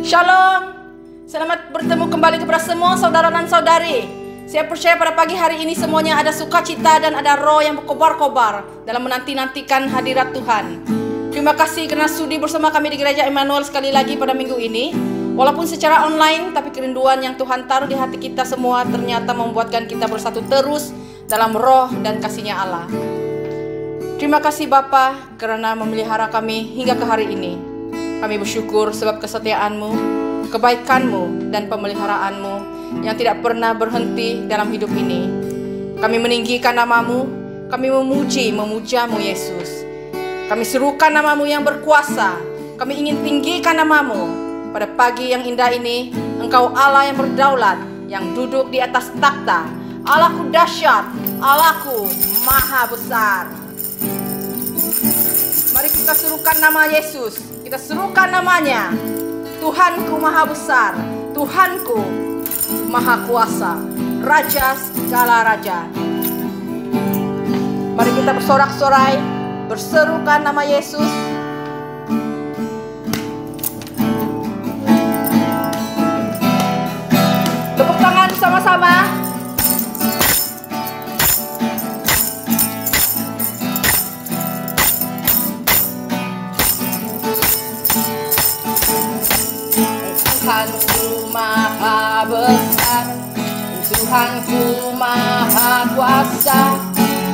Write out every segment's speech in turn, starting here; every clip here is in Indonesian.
Shalom, selamat bertemu kembali kepada semua saudara dan saudari. Saya percaya pada pagi hari ini semuanya ada sukacita dan ada roh yang berkobar-kobar dalam menanti-nantikan hadirat Tuhan. Terima kasih karena sudi bersama kami di Gereja Emmanuel sekali lagi pada minggu ini. Walaupun secara online, tapi kerinduan yang Tuhan taruh di hati kita semua ternyata membuatkan kita bersatu terus dalam roh dan kasih-Nya Allah. Terima kasih Bapa karena memelihara kami hingga ke hari ini. Kami bersyukur sebab kesetiaan-Mu, kebaikan-Mu, dan pemeliharaanmu yang tidak pernah berhenti dalam hidup ini. Kami meninggikan nama-Mu, kami memuja-Mu Yesus. Kami serukan nama-Mu yang berkuasa, kami ingin tinggikan nama-Mu. Pada pagi yang indah ini, Engkau Allah yang berdaulat, yang duduk di atas takhta. Allahku dahsyat, Allahku maha besar. Mari kita serukan nama Yesus, kita serukan namanya. Tuhanku maha besar, Tuhanku maha kuasa, Raja segala raja. Mari kita bersorak-sorai, berserukan nama Yesus. Tepuk tangan sama-sama. Tuhanku maha besar, Tuhanku maha kuasa,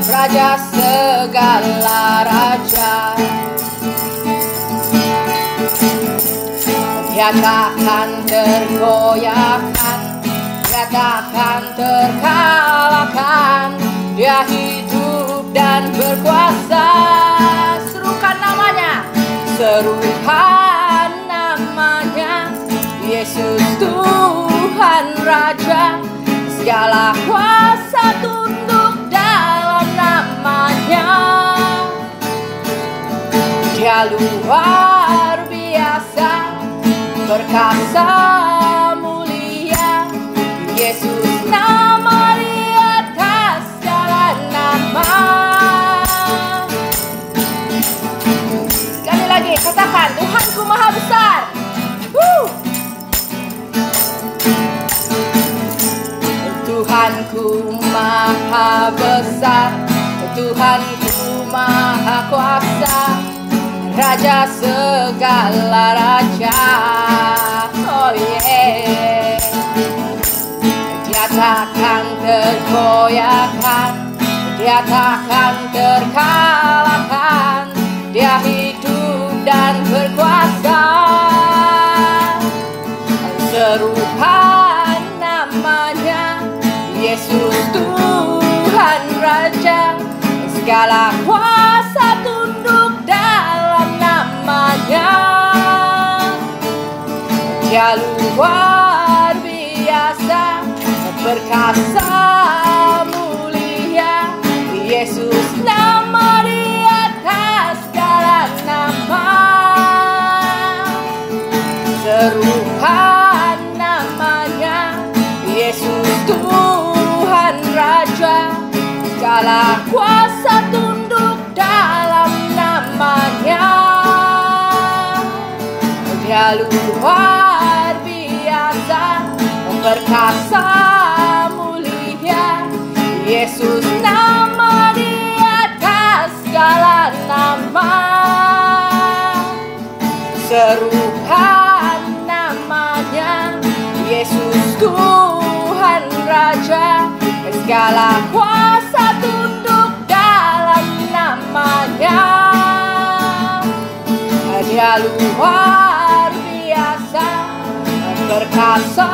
Raja segala raja. Dia takkan tergoyahkan, dia takkan terkalahkan. Dia hidup dan berkuasa. Serukan namanya, serukan namanya. Yesus Tuhan Raja, segala kuasa tunduk dalam namanya. Dia luar biasa, perkasa mulia. Yesus nama di atas segala nama. Sekali lagi katakan, Tuhanku maha besar. Tuhanku maha besar, Tuhanku maha kuasa, Raja segala raja. Oh yeah. Dia takkan tergoyahkan, dia takkan terkalahkan. Dia hidup dan berkuasa. Serukan namanya, Yesus Tuhan Raja, segala kuasa tunduk dalam namanya. Dia luar biasa, perkasa mulia. Yesus nama di atas segala nama. Serukan namanya, Yesus Tuhan Raja, segala kuasa tunduk dalam namanya. Dia luar biasa, perkasa mulia. Yesus nama di atas segala nama. Serukan namanya, Yesus Tuhan Raja, segala kuasa tunduk dalam namanya. Dia luar biasa, perkasa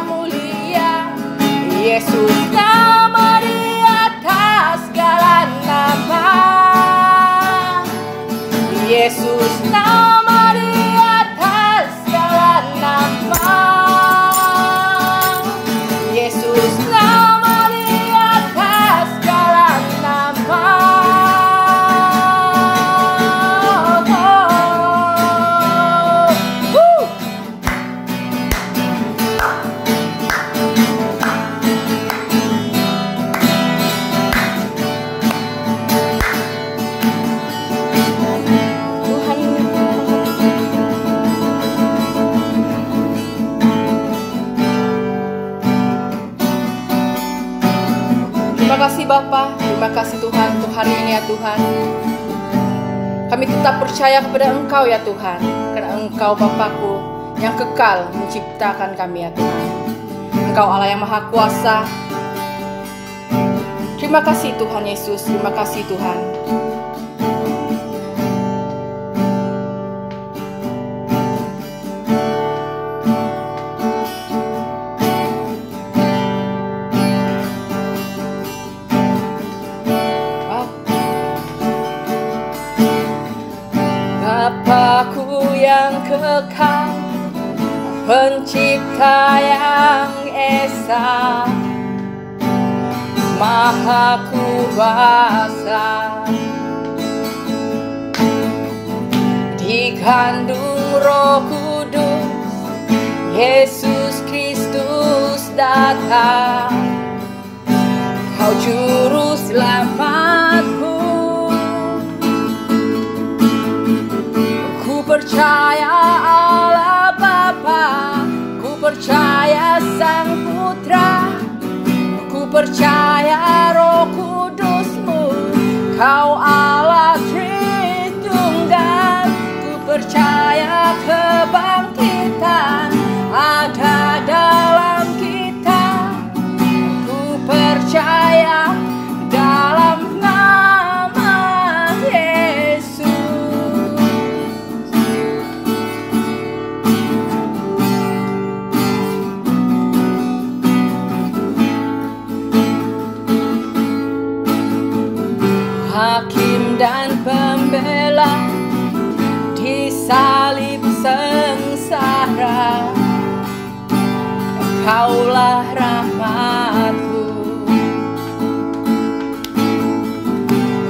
mulia. Yesus nama di atas segala nama. Yesus nama di atas segala nama. Yesus nama di atas segala nama. Tuhan kasih Tuhan untuk hari ini ya Tuhan. Kami tetap percaya kepada Engkau ya Tuhan, karena Engkau Bapakku yang kekal menciptakan kami ya Tuhan. Engkau Allah yang Maha Kuasa. Terima kasih Tuhan Yesus, terima kasih Tuhan. Bapakku yang kekal, Pencipta yang esa, Maha Kuasa, dikandung Roh Kudus, Yesus Kristus datang, Kau Juru Selamatku. Ku percaya Allah Bapa, ku percaya Sang Putra, ku percaya Roh Kudus-Mu, Kau Allah Tritunggal. Ku percaya kebangkitan ada dalam kita, ku percaya dalam nama Yesus. Hakim dan pembela disalib sengsara, Kaulah rahmat-Ku.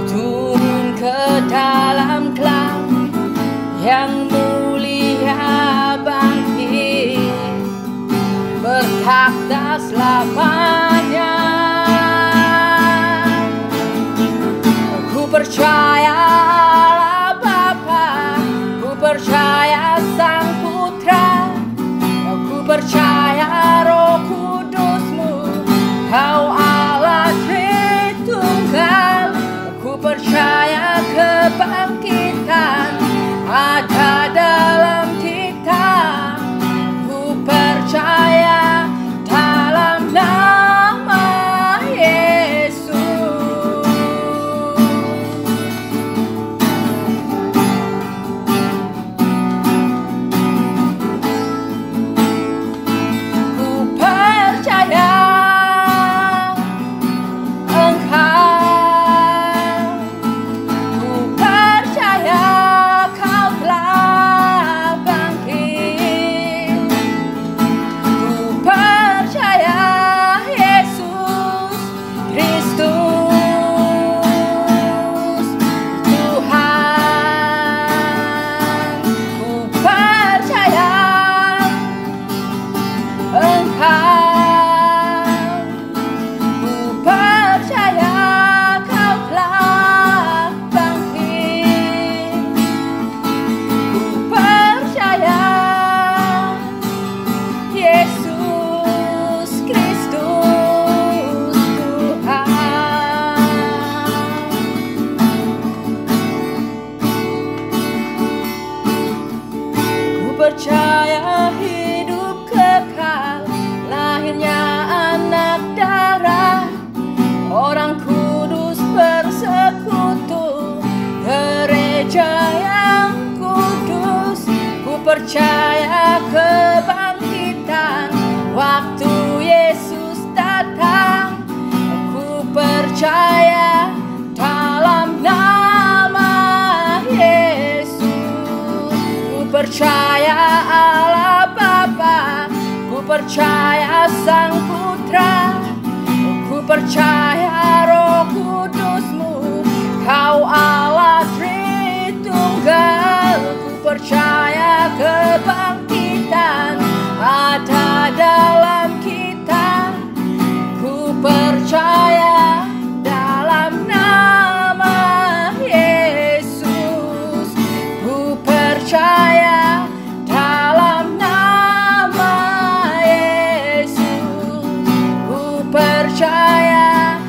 Turun ke dalam kelam yang mulia, bangkit bertakhta selamanya. Ku percaya Allah Bapa, ku percaya Sang Putra, ku percaya Roh Kudus-Mu, Kau Allah Tritunggal. Ku percaya kebangkitan ada dalam kita, ku percaya dalam nama Yesus. Ku percaya percaya hidup kekal, lahirnya anak darah, orang kudus bersekutu, gereja yang kudus. Ku percaya kebangkitan waktu Yesus datang, ku percaya dalam nama Yesus. Ku percaya Allah Bapa, ku percaya Sang Putra, ku percaya Roh Kudus-Mu, Kau Allah Tritunggal. Ku percaya kebangkitan ada dalam kita, ku percaya dalam nama Yesus. Ku percaya dalam nama Yesus. Ku percaya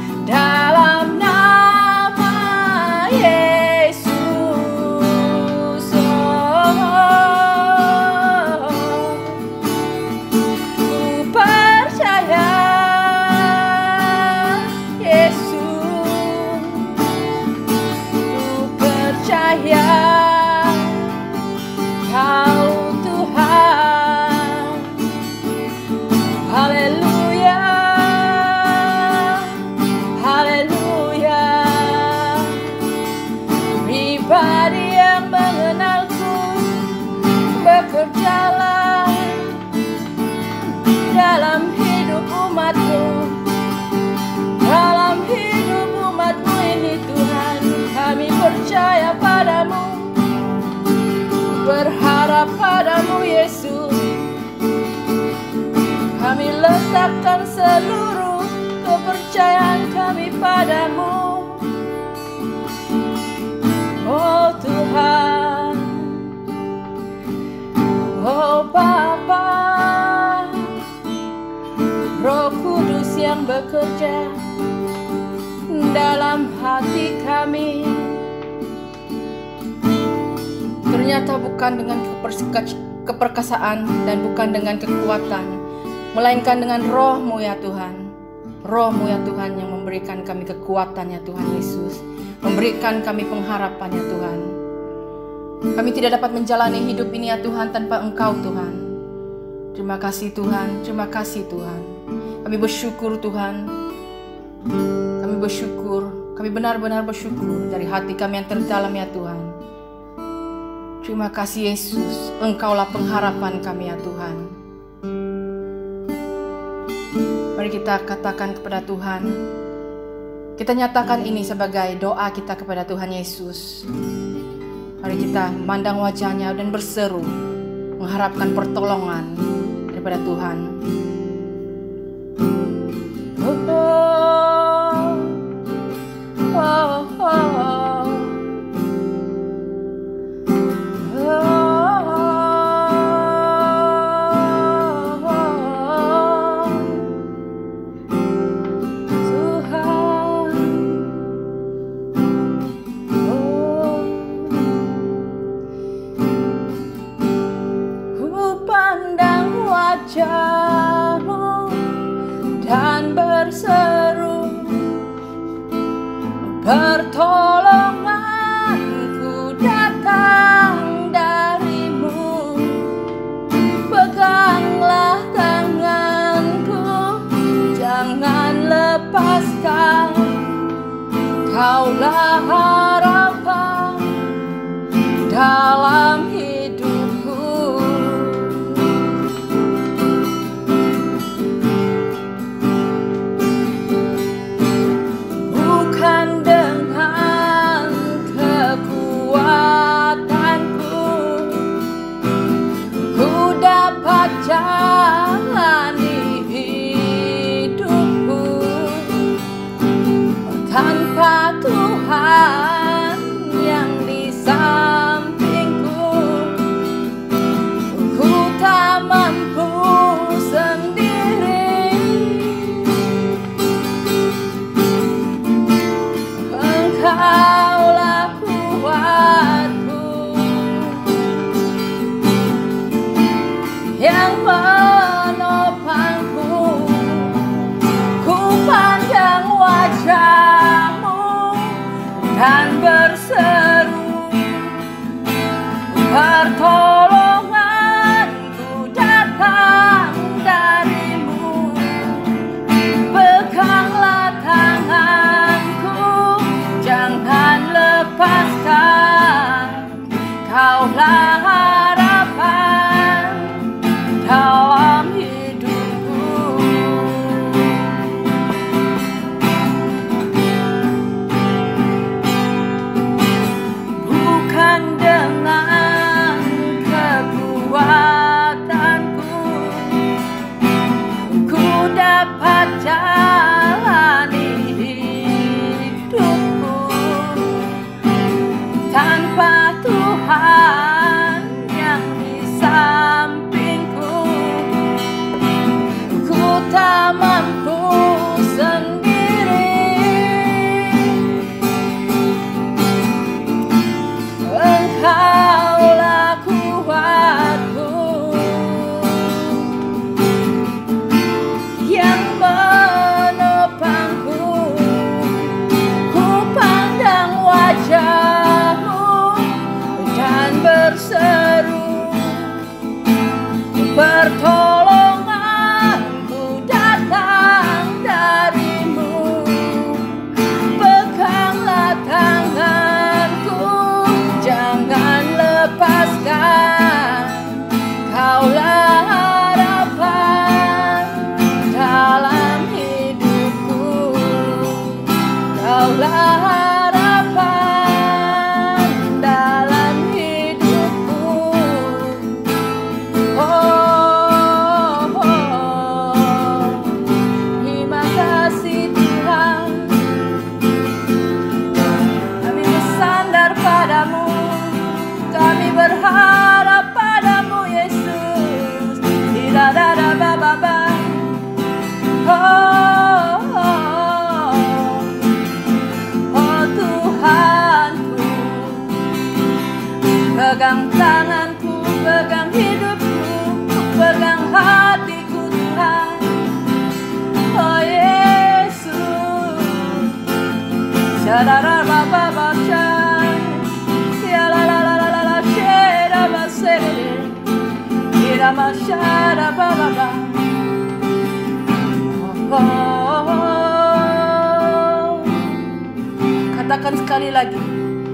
pribadi yang mengenalku, bekerjalah dalam hidup umatmu, dalam hidup umatmu ini Tuhan. Kami percaya padamu, berharap padamu Yesus. Kami letakkan seluruh kepercayaan kami padamu, oh Tuhan, oh Bapa, Roh Kudus yang bekerja dalam hati kami. Ternyata bukan dengan keperkasaan dan bukan dengan kekuatan, melainkan dengan Roh-Mu ya Tuhan. Roh-Mu ya Tuhan yang memberikan kami kekuatan ya Tuhan Yesus, memberikan kami pengharapan ya Tuhan. Kami tidak dapat menjalani hidup ini ya Tuhan tanpa Engkau Tuhan. Terima kasih Tuhan, terima kasih Tuhan. Kami bersyukur Tuhan, kami bersyukur, kami benar-benar bersyukur dari hati kami yang terdalam ya Tuhan. Terima kasih Yesus, Engkaulah pengharapan kami ya Tuhan. Mari kita katakan kepada Tuhan, kita nyatakan ini sebagai doa kita kepada Tuhan Yesus. Mari kita memandang wajahnya dan berseru, mengharapkan pertolongan daripada Tuhan. Wajah-Mu dan berseru, pertolonganku datang dari-Mu. Peganglah tanganku, jangan lepaskan, Kaulah harapan dalam hidupku. Bukan dengan kekuatanku ku dapat jalani hidupku, tanpa Tuhan yang di sampingku ku tak mampu sendiri. Engkaulah kuatku yang menopangku. Ku pandang wajah-Mu dan berseru, pertolonganku datang dari-Mu. Peganglah tanganku, jangan lepaskan, Kaulah harapan dalam hidupku. Bukan dengan kekuatanku ku dapat jalani hidupku, tanpa Tuhan yang di sampingku ku tak mampu sendiri. Engkaulah kuatku yang menopangku. Ku pandang wajah-Mu dan Pegang tanganku, pegang hidupku, pegang hatiku Tuhan. Oh Yesus, Shadara Baba Baca, Ya la la la la la la, Shera Basere, Ira Mashara Baba Baba. Katakan sekali lagi,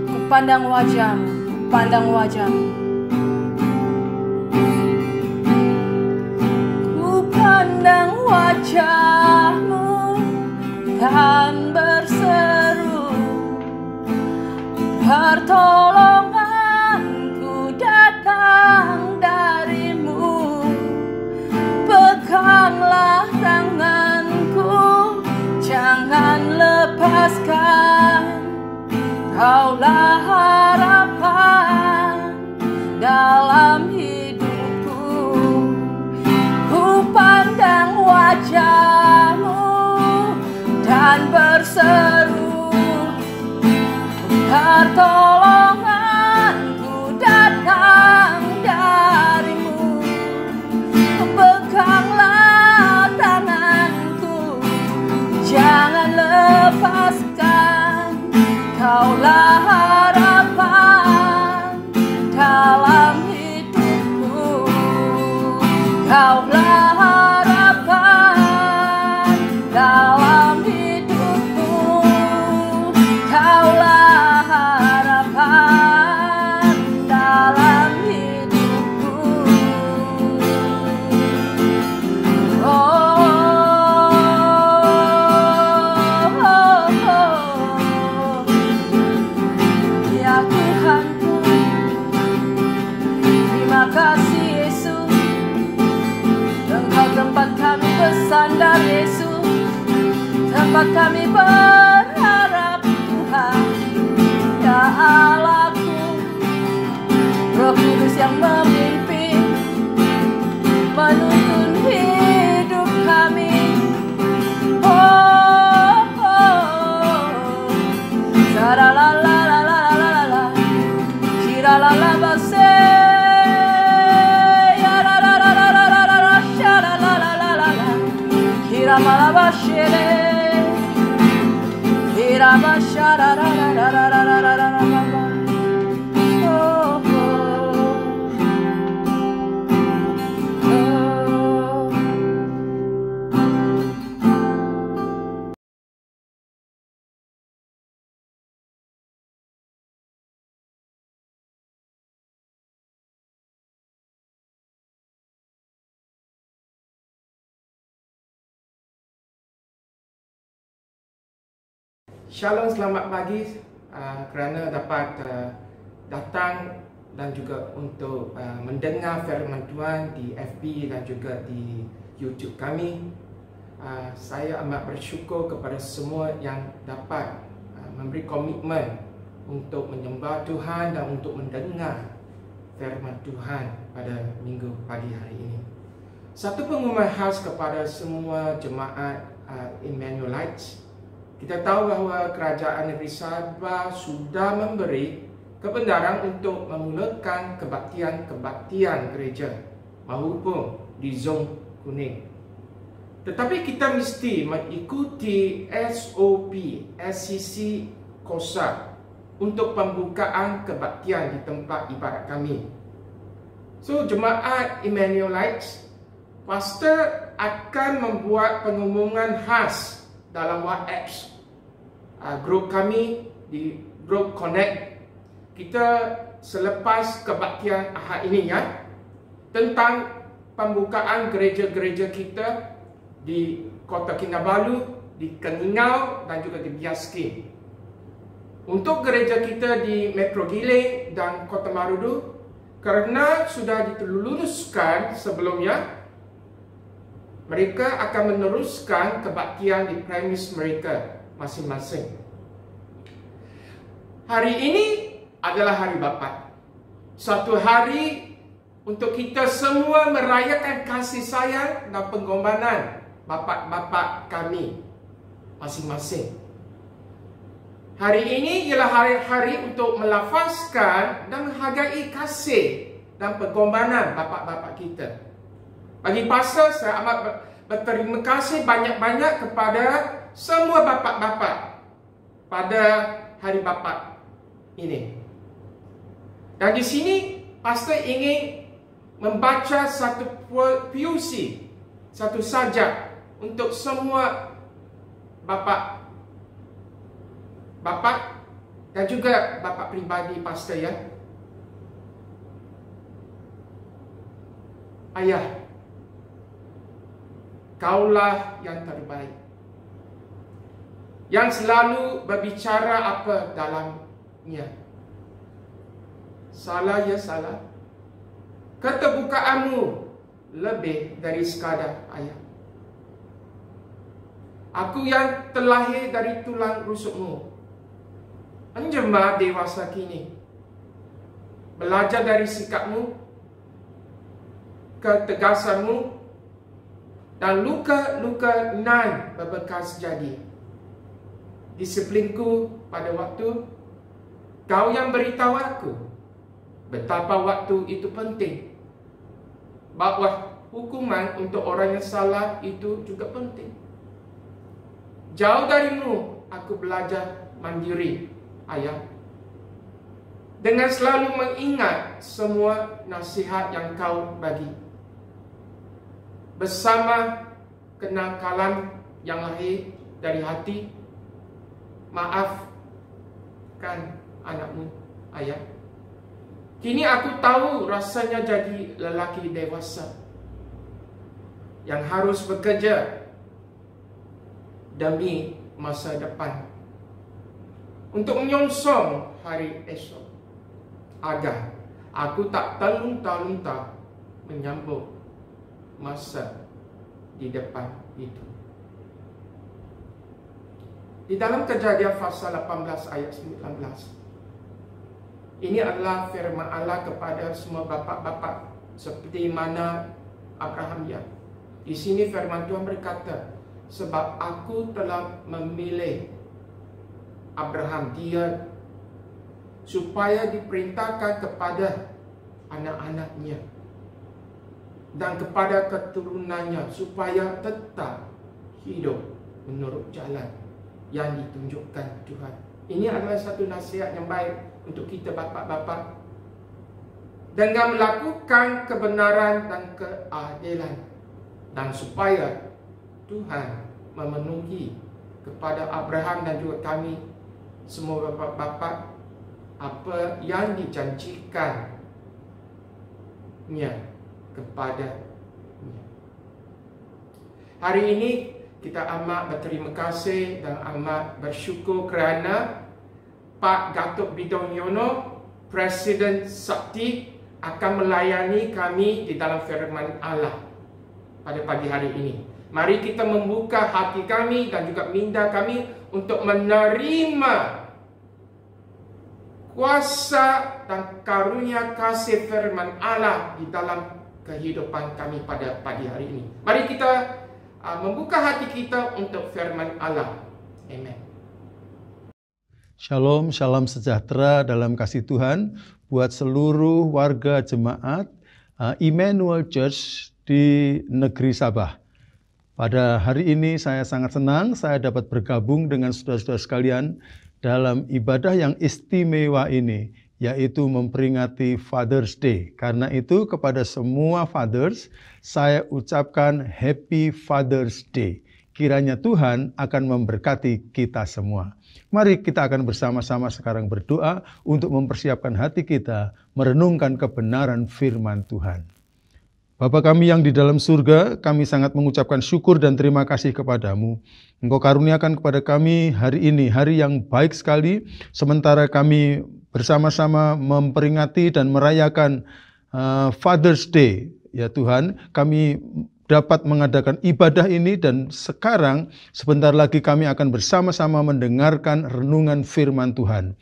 ku pandang wajahmu, pandang wajahmu. Ku pandang wajahmu dan berseru, pertolonganku datang darimu. Peganglah tanganku, jangan lepaskan. Kaulah harapan dalam hidupku. Ku pandang wajahmu dan berseru, pertolonganku datang darimu. Peganglah tanganku, jangan lepaskan. Kaulah harapan dalam hidupku. Kaulah harapan dalam hidupku. Kaulah harapan dalam hidupku. Ya Tuhanku, terima kasih Yesus. Engkau tempat kami bersandar Yesus, tempat kami berharap Tuhan. Ya Allahku, Roh Kudus yang memimpin, menuntun hidup kami. Oh, oh, saralalalalalalala, shiralalabase, yaralalalalalalala, sharalalalala, hiramalabashele, hiramasharalalalalalala. Shalom, selamat pagi kerana dapat datang dan juga untuk mendengar firman Tuhan di FB dan juga di YouTube kami. Saya amat bersyukur kepada semua yang dapat memberi komitmen untuk menyembah Tuhan dan untuk mendengar firman Tuhan pada minggu pagi hari ini. Satu pengumuman khas kepada semua jemaat Emmanuelites. Kita tahu bahawa Kerajaan Negeri Sabah sudah memberi kebenaran untuk memulakan kebaktian gereja maupun di zon kuning. Tetapi kita mesti mengikuti SOP SCC Kosa untuk pembukaan kebaktian di tempat ibadat kami. So, jemaat Emmanuelites, pastor akan membuat pengumuman khas dalam WhatsApp grup kami di grup Connect kita selepas kebaktian Ahad ini ya, tentang pembukaan gereja-gereja kita di Kota Kinabalu, di Keningau dan juga di Biaskin. Untuk gereja kita di Metro Giling dan Kota Marudu, kerana sudah diluluskan sebelumnya, mereka akan meneruskan kebaktian di premis mereka masing-masing. Hari ini adalah hari Bapa. Satu hari untuk kita semua merayakan kasih sayang dan pengorbanan bapa-bapa kami masing-masing. Hari ini ialah hari-hari untuk melafazkan dan menghargai kasih dan pengorbanan bapa-bapa kita. Bagi pastor, saya amat berterima kasih banyak-banyak kepada semua bapa-bapa pada hari bapa ini. Dan di sini pastor ingin membaca satu puisi, satu sajak untuk semua bapa dan juga bapa pribadi pastor ya. Ayah, kaulah yang terbaik, yang selalu berbicara apa dalamnya. Salah ya salah, keterbukaanmu lebih dari sekadar ayah. Aku yang terlahir dari tulang rusukmu, menjelma dewasa kini, belajar dari sikapmu, ketegasanmu, dan luka-luka nan berbekas jadi. Disiplinku pada waktu, kau yang beritahu aku betapa waktu itu penting, bahwa hukuman untuk orang yang salah itu juga penting. Jauh darimu aku belajar mandiri, ayah, dengan selalu mengingat semua nasihat yang kau bagi. Bersama kenakalan yang lahir dari hati, maafkan anakmu, ayah. Kini aku tahu rasanya jadi lelaki dewasa yang harus bekerja demi masa depan untuk menyongsong hari esok, agar aku tak terlunta-lunta menyambut masa di depan itu. Di dalam Kejadian pasal 18 ayat 19, ini adalah firman Allah kepada semua bapa-bapa seperti mana Abraham ya. Di sini firman Tuhan berkata, sebab aku telah memilih Abraham, dia, supaya diperintahkan kepada anak-anaknya dan kepada keturunannya, supaya tetap hidup menurut jalan yang ditunjukkan Tuhan. Ini adalah satu nasihat yang baik untuk kita bapa-bapa, dengan melakukan kebenaran dan keadilan, dan supaya Tuhan memenuhi kepada Abraham dan juga kami semua bapa-bapa apa yang dijanjikannya kepadanya. Hari ini kita amat berterima kasih dan amat bersyukur kerana Pak Datuk Bidong Yono, Presiden Sakti, akan melayani kami di dalam firman Allah pada pagi hari ini. Mari kita membuka hati kami dan juga minda kami untuk menerima kuasa dan karunia kasih firman Allah di dalam kehidupan kami pada pagi hari ini. Mari kita membuka hati kita untuk firman Allah. Amen. Shalom, salam sejahtera dalam kasih Tuhan buat seluruh warga jemaat Emmanuel Church di negeri Sabah. Pada hari ini saya sangat senang saya dapat bergabung dengan saudara-saudara sekalian dalam ibadah yang istimewa ini, yaitu memperingati Father's Day. Karena itu kepada semua fathers, saya ucapkan Happy Father's Day. Kiranya Tuhan akan memberkati kita semua. Mari kita akan bersama-sama sekarang berdoa untuk mempersiapkan hati kita, merenungkan kebenaran firman Tuhan. Bapa kami yang di dalam surga, kami sangat mengucapkan syukur dan terima kasih kepadamu. Engkau karuniakan kepada kami hari ini, hari yang baik sekali, sementara kami bersama-sama memperingati dan merayakan Father's Day. Ya Tuhan, kami dapat mengadakan ibadah ini dan sekarang sebentar lagi kami akan bersama-sama mendengarkan renungan firman Tuhan.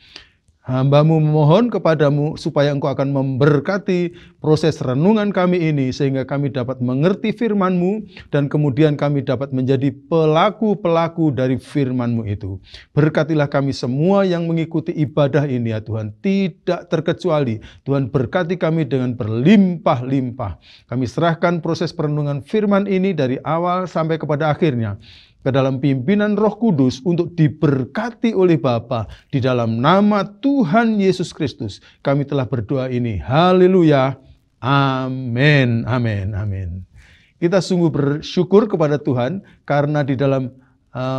Hamba-Mu memohon kepadamu supaya Engkau akan memberkati proses renungan kami ini sehingga kami dapat mengerti firman-Mu dan kemudian kami dapat menjadi pelaku-pelaku dari firman-Mu itu. Berkatilah kami semua yang mengikuti ibadah ini ya Tuhan, tidak terkecuali. Tuhan berkati kami dengan berlimpah-limpah. Kami serahkan proses perenungan firman ini dari awal sampai kepada akhirnya ke dalam pimpinan Roh Kudus untuk diberkati oleh Bapa di dalam nama Tuhan Yesus Kristus. Kami telah berdoa ini. Haleluya. Amin. Amin. Amin. Kita sungguh bersyukur kepada Tuhan karena di dalam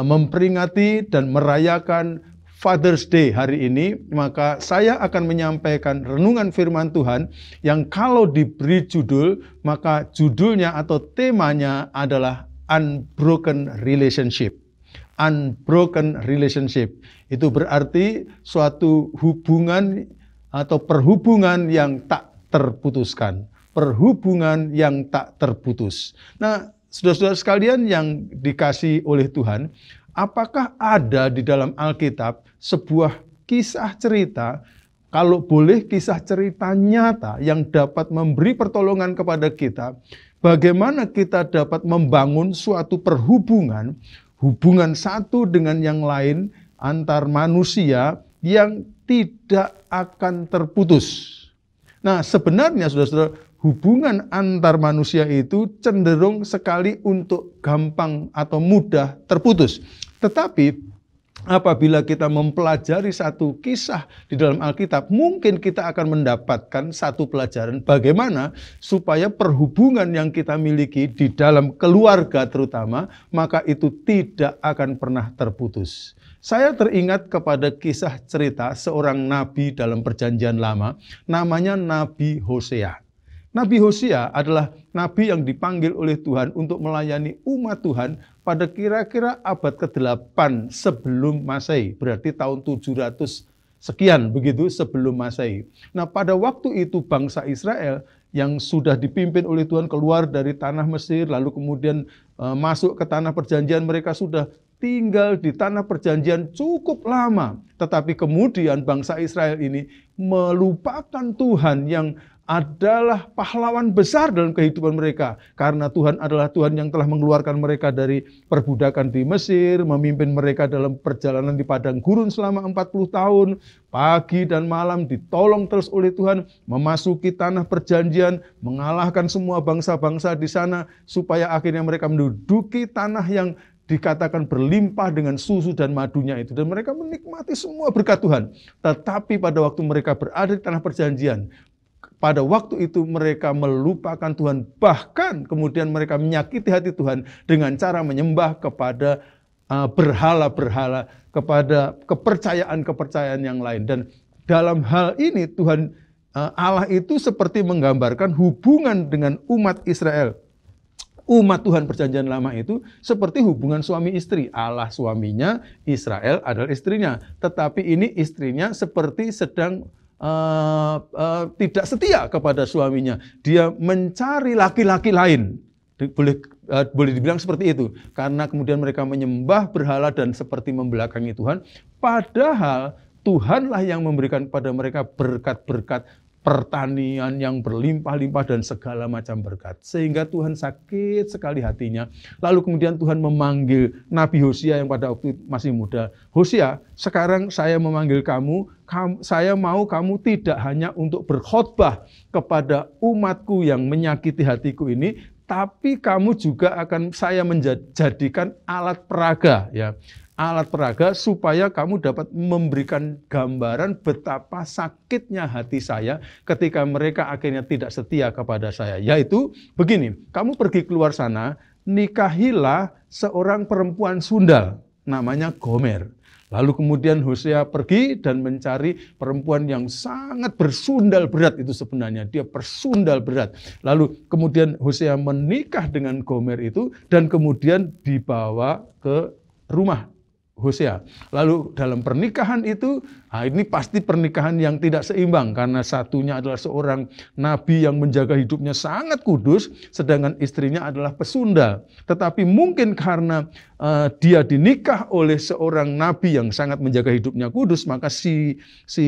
memperingati dan merayakan Father's Day hari ini, maka saya akan menyampaikan renungan firman Tuhan yang kalau diberi judul, maka judulnya atau temanya adalah Unbroken Relationship. Unbroken Relationship. Itu berarti suatu hubungan atau perhubungan yang tak terputuskan. Perhubungan yang tak terputus. Nah, saudara-saudara sekalian yang dikasihi oleh Tuhan, apakah ada di dalam Alkitab sebuah kisah cerita, kalau boleh kisah cerita nyata yang dapat memberi pertolongan kepada kita, bagaimana kita dapat membangun suatu perhubungan, hubungan satu dengan yang lain antar manusia yang tidak akan terputus. Nah, sebenarnya saudara-saudara, hubungan antar manusia itu cenderung sekali untuk gampang atau mudah terputus. Tetapi apabila kita mempelajari satu kisah di dalam Alkitab, mungkin kita akan mendapatkan satu pelajaran bagaimana supaya perhubungan yang kita miliki di dalam keluarga terutama, maka itu tidak akan pernah terputus. Saya teringat kepada kisah cerita seorang nabi dalam Perjanjian Lama, namanya Nabi Hosea. Nabi Hosea adalah nabi yang dipanggil oleh Tuhan untuk melayani umat Tuhan pada kira-kira abad ke-8 sebelum Masehi, berarti tahun 700 sekian begitu sebelum Masehi. Nah, pada waktu itu bangsa Israel yang sudah dipimpin oleh Tuhan keluar dari tanah Mesir, lalu kemudian masuk ke tanah perjanjian, mereka sudah tinggal di tanah perjanjian cukup lama. Tetapi kemudian bangsa Israel ini melupakan Tuhan yang adalah pahlawan besar dalam kehidupan mereka. Karena Tuhan adalah Tuhan yang telah mengeluarkan mereka dari perbudakan di Mesir, memimpin mereka dalam perjalanan di padang gurun selama 40 tahun. Pagi dan malam ditolong terus oleh Tuhan, memasuki tanah perjanjian, mengalahkan semua bangsa-bangsa di sana, supaya akhirnya mereka menduduki tanah yang dikatakan berlimpah dengan susu dan madunya itu. Dan mereka menikmati semua berkat Tuhan. Tetapi pada waktu mereka berada di tanah perjanjian, pada waktu itu mereka melupakan Tuhan. Bahkan kemudian mereka menyakiti hati Tuhan dengan cara menyembah kepada berhala-berhala, kepada kepercayaan-kepercayaan yang lain. Dan dalam hal ini Tuhan Allah itu seperti menggambarkan hubungan dengan umat Israel. Umat Tuhan Perjanjian Lama itu seperti hubungan suami istri. Allah suaminya, Israel adalah istrinya. Tetapi ini istrinya seperti sedang tidak setia kepada suaminya. Dia mencari laki-laki lain. Boleh dibilang seperti itu. Karena kemudian mereka menyembah berhala dan seperti membelakangi Tuhan. Padahal Tuhanlah yang memberikan kepada mereka berkat-berkat pertanian yang berlimpah-limpah dan segala macam berkat. Sehingga Tuhan sakit sekali hatinya. Lalu kemudian Tuhan memanggil Nabi Hosea yang pada waktu itu masih muda. Hosea, sekarang saya memanggil kamu, saya mau kamu tidak hanya untuk berkhotbah kepada umatku yang menyakiti hatiku ini, tapi kamu juga akan saya menjadikan alat peraga, ya. Alat peraga supaya kamu dapat memberikan gambaran betapa sakitnya hati saya ketika mereka akhirnya tidak setia kepada saya. Yaitu begini, kamu pergi keluar sana, nikahilah seorang perempuan sundal, namanya Gomer. Lalu kemudian Hosea pergi dan mencari perempuan yang sangat bersundal berat itu sebenarnya. Dia bersundal berat. Lalu kemudian Hosea menikah dengan Gomer itu dan kemudian dibawa ke rumah Hosea. Lalu dalam pernikahan itu, ini pasti pernikahan yang tidak seimbang karena satunya adalah seorang nabi yang menjaga hidupnya sangat kudus, sedangkan istrinya adalah pesundal. Tetapi mungkin karena dia dinikah oleh seorang nabi yang sangat menjaga hidupnya kudus, maka si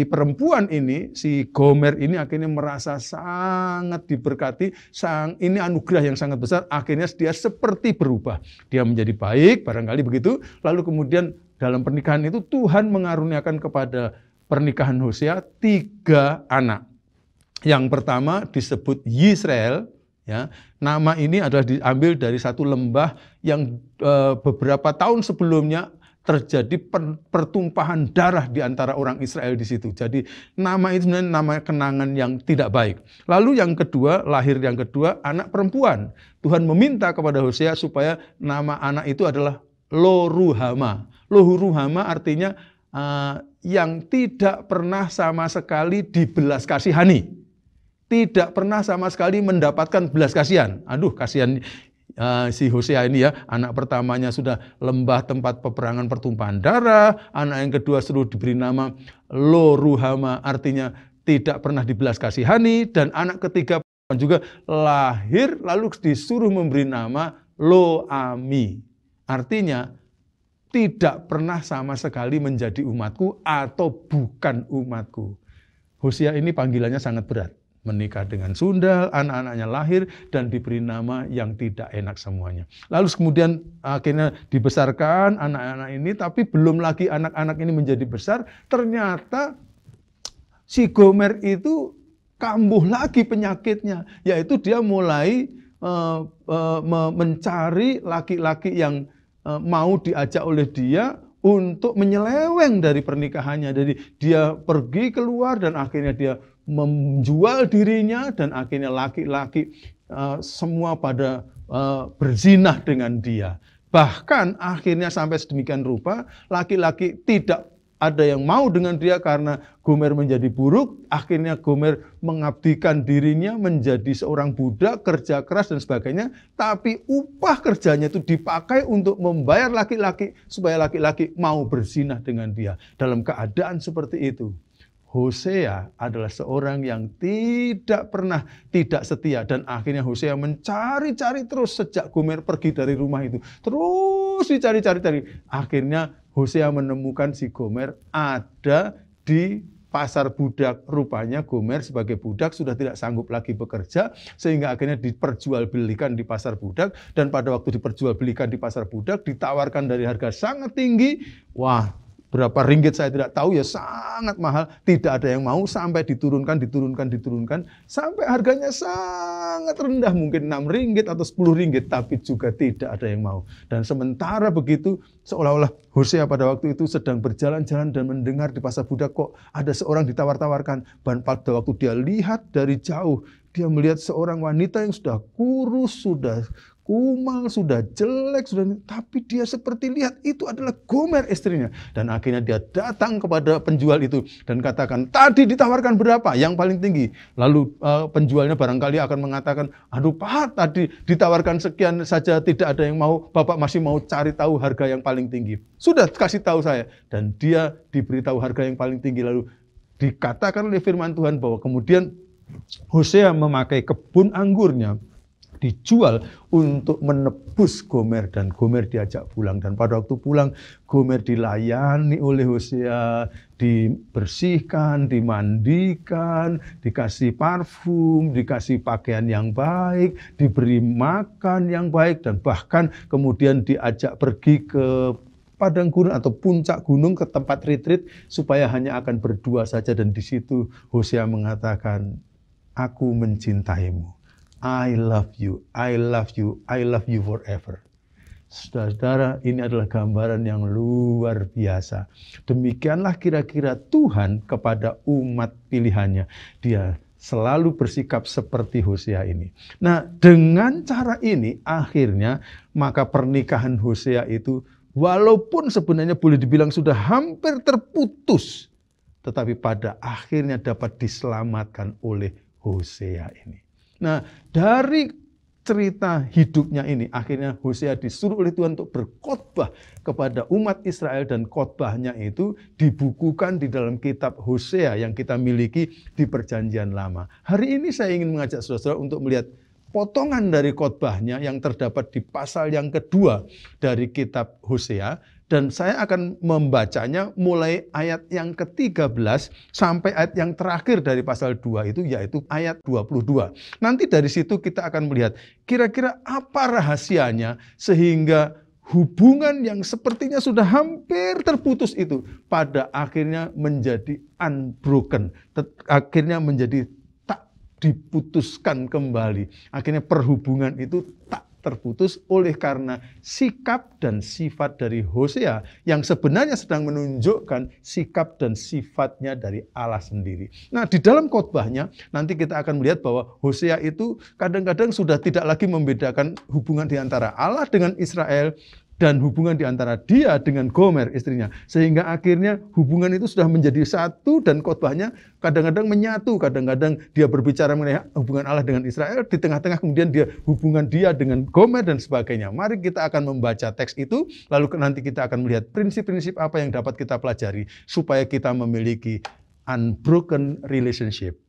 perempuan ini, si Gomer ini akhirnya merasa sangat diberkati, ini anugerah yang sangat besar, akhirnya dia seperti berubah. Dia menjadi baik, barangkali begitu, lalu kemudian dalam pernikahan itu Tuhan mengaruniakan kepada pernikahan Hosea 3 anak. Yang pertama disebut Yisrael, ya. Nama ini adalah diambil dari satu lembah yang beberapa tahun sebelumnya terjadi pertumpahan darah di antara orang Israel di situ. Jadi nama itu sebenarnya nama kenangan yang tidak baik. Lalu yang kedua, lahir yang kedua, anak perempuan. Tuhan meminta kepada Hosea supaya nama anak itu adalah Lo-ruhama. Lo-ruhama artinya yang tidak pernah sama sekali dibelas kasihani. Tidak pernah sama sekali mendapatkan belas kasihan. Aduh, kasihan si Hosea ini ya. Anak pertamanya sudah lembah tempat peperangan pertumpahan darah. Anak yang kedua sudah diberi nama Lo-ruhama, artinya tidak pernah dibelas kasihani. Dan anak ketiga juga lahir lalu disuruh memberi nama Lo-ami. Artinya tidak pernah sama sekali menjadi umatku atau bukan umatku. Hosea ini panggilannya sangat berat. Menikah dengan sundal, anak-anaknya lahir dan diberi nama yang tidak enak semuanya. Lalu kemudian akhirnya dibesarkan anak-anak ini, tapi belum lagi anak-anak ini menjadi besar, ternyata si Gomer itu kambuh lagi penyakitnya, yaitu dia mulai mencari laki-laki yang mau diajak oleh dia untuk menyeleweng dari pernikahannya. Jadi dia pergi keluar dan akhirnya dia menjual dirinya dan akhirnya laki-laki semua pada berzinah dengan dia. Bahkan akhirnya sampai sedemikian rupa laki-laki tidak ada yang mau dengan dia karena Gomer menjadi buruk. Akhirnya Gomer mengabdikan dirinya menjadi seorang budak, kerja keras dan sebagainya. Tapi upah kerjanya itu dipakai untuk membayar laki-laki supaya laki-laki mau berzinah dengan dia. Dalam keadaan seperti itu, Hosea adalah seorang yang tidak pernah tidak setia. Dan akhirnya Hosea mencari-cari terus sejak Gomer pergi dari rumah itu. Terus dicari-cari. Akhirnya Hosea menemukan si Gomer ada di pasar budak. Rupanya Gomer sebagai budak sudah tidak sanggup lagi bekerja, sehingga akhirnya diperjualbelikan di pasar budak. Dan pada waktu diperjualbelikan di pasar budak, ditawarkan dari harga sangat tinggi. Wah, berapa ringgit saya tidak tahu, ya sangat mahal. Tidak ada yang mau, sampai diturunkan. Sampai harganya sangat rendah, mungkin 6 ringgit atau 10 ringgit. Tapi juga tidak ada yang mau. Dan sementara begitu, seolah-olah Hosea pada waktu itu sedang berjalan-jalan dan mendengar di pasar budak kok ada seorang ditawar-tawarkan. Dan pada waktu dia lihat dari jauh, dia melihat seorang wanita yang sudah kurus, sudah kumal, sudah jelek, tapi dia seperti lihat itu adalah Gomer istrinya. Dan akhirnya dia datang kepada penjual itu dan katakan, tadi ditawarkan berapa? Yang paling tinggi. Lalu penjualnya barangkali akan mengatakan, aduh Pak, tadi ditawarkan sekian saja tidak ada yang mau, Bapak masih mau cari tahu harga yang paling tinggi. Sudah kasih tahu saya. Dan dia diberitahu harga yang paling tinggi. Lalu dikatakan oleh firman Tuhan bahwa kemudian Hosea memakai kebun anggurnya dijual untuk menebus Gomer, dan Gomer diajak pulang. Dan pada waktu pulang, Gomer dilayani oleh Hosea, dibersihkan, dimandikan, dikasih parfum, dikasih pakaian yang baik, diberi makan yang baik, dan bahkan kemudian diajak pergi ke padang gurun atau puncak gunung, ke tempat retreat supaya hanya akan berdua saja. Dan di situ Hosea mengatakan, aku mencintaimu. I love you, I love you, I love you forever. Saudara-saudara, ini adalah gambaran yang luar biasa. Demikianlah kira-kira Tuhan kepada umat pilihannya. Dia selalu bersikap seperti Hosea ini. Nah, dengan cara ini akhirnya maka pernikahan Hosea itu walaupun sebenarnya boleh dibilang sudah hampir terputus, tetapi pada akhirnya dapat diselamatkan oleh Hosea ini. Nah, dari cerita hidupnya ini, akhirnya Hosea disuruh oleh Tuhan untuk berkhotbah kepada umat Israel, dan khotbahnya itu dibukukan di dalam kitab Hosea yang kita miliki di Perjanjian Lama. Hari ini saya ingin mengajak saudara untuk melihat potongan dari khotbahnya yang terdapat di pasal yang kedua dari kitab Hosea, dan saya akan membacanya mulai ayat yang ke-13 sampai ayat yang terakhir dari pasal 2 itu, yaitu ayat 22. Nanti dari situ kita akan melihat kira-kira apa rahasianya sehingga hubungan yang sepertinya sudah hampir terputus itu pada akhirnya menjadi unbroken, akhirnya menjadi tak diputuskan kembali. Akhirnya perhubungan itu tak terputus oleh karena sikap dan sifat dari Hosea yang sebenarnya sedang menunjukkan sikap dan sifatnya dari Allah sendiri. Nah, di dalam khotbahnya nanti kita akan melihat bahwa Hosea itu kadang-kadang sudah tidak lagi membedakan hubungan di antara Allah dengan Israel dan hubungan di antara dia dengan Gomer istrinya. Sehingga akhirnya hubungan itu sudah menjadi satu, dan khotbahnya kadang-kadang menyatu. Kadang-kadang dia berbicara mengenai hubungan Allah dengan Israel, di tengah-tengah kemudian hubungan dia dengan Gomer dan sebagainya. Mari kita akan membaca teks itu, lalu nanti kita akan melihat prinsip-prinsip apa yang dapat kita pelajari supaya kita memiliki unbroken relationship,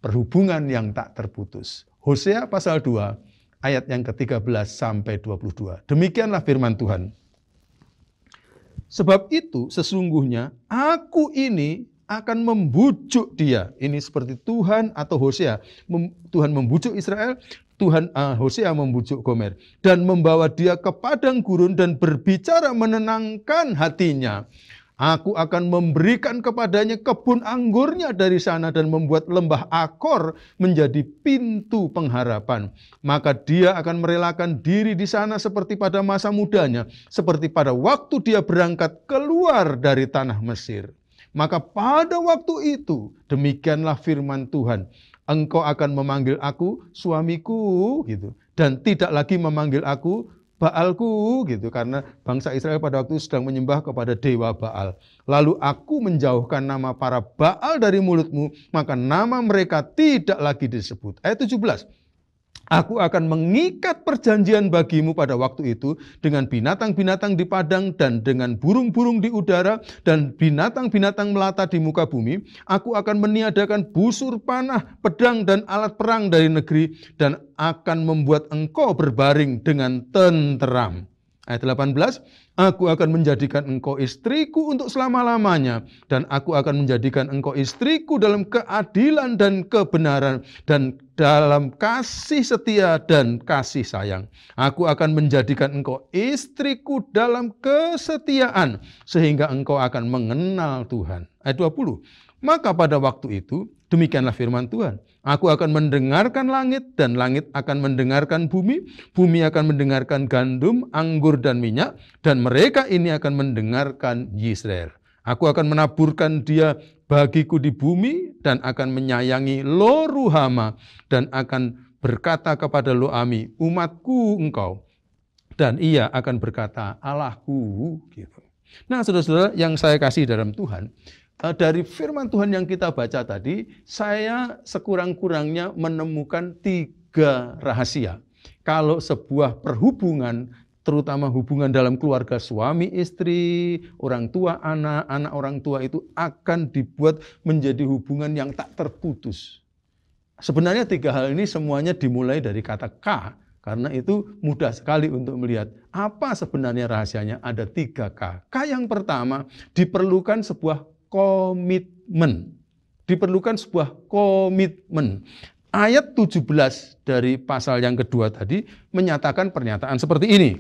perhubungan yang tak terputus. Hosea pasal 2 ayat yang ke-13 sampai 22. Demikianlah firman Tuhan. Sebab itu sesungguhnya aku ini akan membujuk dia. Ini seperti Tuhan atau Hosea. Tuhan membujuk Israel, Hosea membujuk Gomer. Dan membawa dia ke padang gurun dan berbicara menenangkan hatinya. Aku akan memberikan kepadanya kebun anggurnya dari sana dan membuat lembah Akor menjadi pintu pengharapan. Maka dia akan merelakan diri di sana seperti pada masa mudanya, seperti pada waktu dia berangkat keluar dari tanah Mesir. Maka pada waktu itu, demikianlah firman Tuhan, engkau akan memanggil aku suamiku, gitu, dan tidak lagi memanggil aku Baalku, gitu, karena bangsa Israel pada waktu itu sedang menyembah kepada dewa Baal. Lalu aku menjauhkan nama para Baal dari mulutmu, maka nama mereka tidak lagi disebut. Ayat 17. Aku akan mengikat perjanjian bagimu pada waktu itu dengan binatang-binatang di padang dan dengan burung-burung di udara dan binatang-binatang melata di muka bumi. Aku akan meniadakan busur panah, pedang dan alat perang dari negeri dan akan membuat engkau berbaring dengan tenteram. Ayat 18, aku akan menjadikan engkau istriku untuk selama-lamanya, dan aku akan menjadikan engkau istriku dalam keadilan dan kebenaran, dan dalam kasih setia dan kasih sayang. Aku akan menjadikan engkau istriku dalam kesetiaan, sehingga engkau akan mengenal Tuhan. Ayat 20, maka pada waktu itu, demikianlah firman Tuhan, aku akan mendengarkan langit dan langit akan mendengarkan bumi, bumi akan mendengarkan gandum, anggur dan minyak, dan mereka ini akan mendengarkan Yisrael. Aku akan menaburkan dia bagiku di bumi dan akan menyayangi Lo-ruhama dan akan berkata kepada Lo-ami, umatku engkau, dan ia akan berkata Allahku, gitu. Nah, saudara-saudara yang saya kasih dalam Tuhan, dari firman Tuhan yang kita baca tadi, saya sekurang-kurangnya menemukan 3 rahasia. Kalau sebuah perhubungan, terutama hubungan dalam keluarga suami istri, orang tua anak, anak orang tua itu akan dibuat menjadi hubungan yang tak terputus. Sebenarnya 3 hal ini semuanya dimulai dari kata K. Karena itu mudah sekali untuk melihat apa sebenarnya rahasianya. Ada 3 K. K yang pertama, diperlukan sebuah komitmen. Diperlukan sebuah komitmen. Ayat 17 dari pasal yang kedua tadi menyatakan pernyataan seperti ini.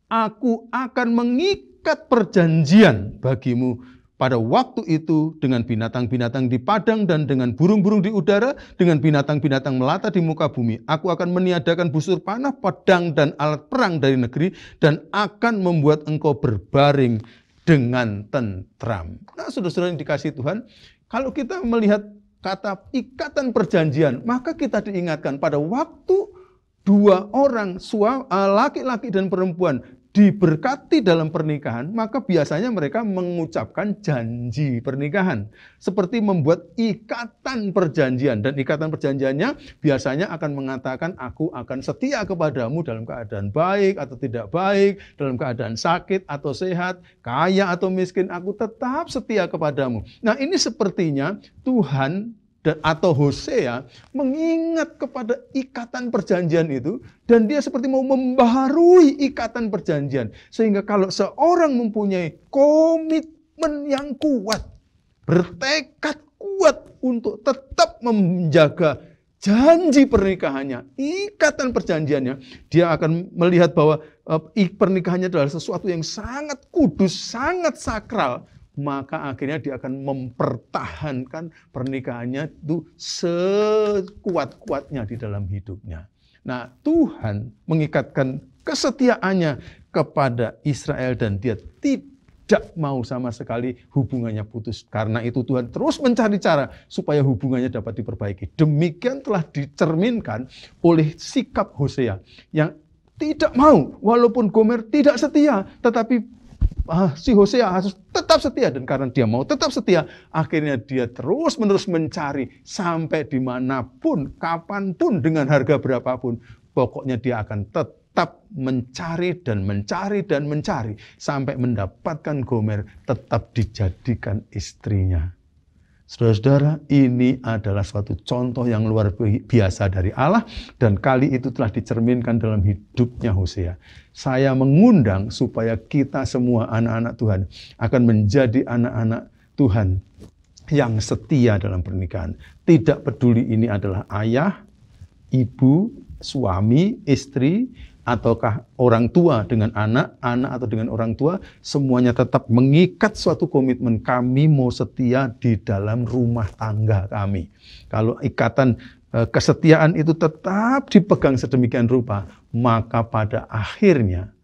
Aku akan mengikat perjanjian bagimu pada waktu itu dengan binatang-binatang di padang dan dengan burung-burung di udara, dengan binatang-binatang melata di muka bumi. Aku akan meniadakan busur panah, pedang dan alat perang dari negeri dan akan membuat engkau berbaring dengan tentram. Nah, saudara-saudara yang dikasihi Tuhan, kalau kita melihat kata ikatan perjanjian, maka kita diingatkan pada waktu 2 orang, laki-laki dan perempuan, diberkati dalam pernikahan, maka biasanya mereka mengucapkan janji pernikahan. Seperti membuat ikatan perjanjian. Dan ikatan perjanjiannya biasanya akan mengatakan, aku akan setia kepadamu dalam keadaan baik atau tidak baik, dalam keadaan sakit atau sehat, kaya atau miskin, aku tetap setia kepadamu. Nah, ini sepertinya Tuhan atau Hosea mengingat kepada ikatan perjanjian itu, dan dia seperti mau membaharui ikatan perjanjian. Sehingga kalau seorang mempunyai komitmen yang kuat, bertekad kuat untuk tetap menjaga janji pernikahannya, ikatan perjanjiannya, dia akan melihat bahwa pernikahannya adalah sesuatu yang sangat kudus, sangat sakral. Maka akhirnya dia akan mempertahankan pernikahannya itu sekuat-kuatnya di dalam hidupnya. Nah, Tuhan mengikatkan kesetiaannya kepada Israel dan dia tidak mau sama sekali hubungannya putus. Karena itu Tuhan terus mencari cara supaya hubungannya dapat diperbaiki. Demikian telah dicerminkan oleh sikap Hosea yang tidak mau, walaupun Gomer tidak setia, tetapi si Hosea harus tetap setia, dan karena dia mau tetap setia, akhirnya dia terus-menerus mencari sampai dimanapun, kapanpun, dengan harga berapapun. Pokoknya dia akan tetap mencari dan mencari dan mencari sampai mendapatkan Gomer tetap dijadikan istrinya. Saudara-saudara, ini adalah suatu contoh yang luar biasa dari Allah, dan kali itu telah dicerminkan dalam hidupnya Hosea. Saya mengundang supaya kita semua anak-anak Tuhan akan menjadi anak-anak Tuhan yang setia dalam pernikahan. Tidak peduli ini adalah ayah, ibu, suami, istri, ataukah orang tua dengan anak, anak atau dengan orang tua, semuanya tetap mengikat suatu komitmen. Kami mau setia di dalam rumah tangga kami. Kalau ikatan kesetiaan itu tetap dipegang sedemikian rupa, maka pada akhirnya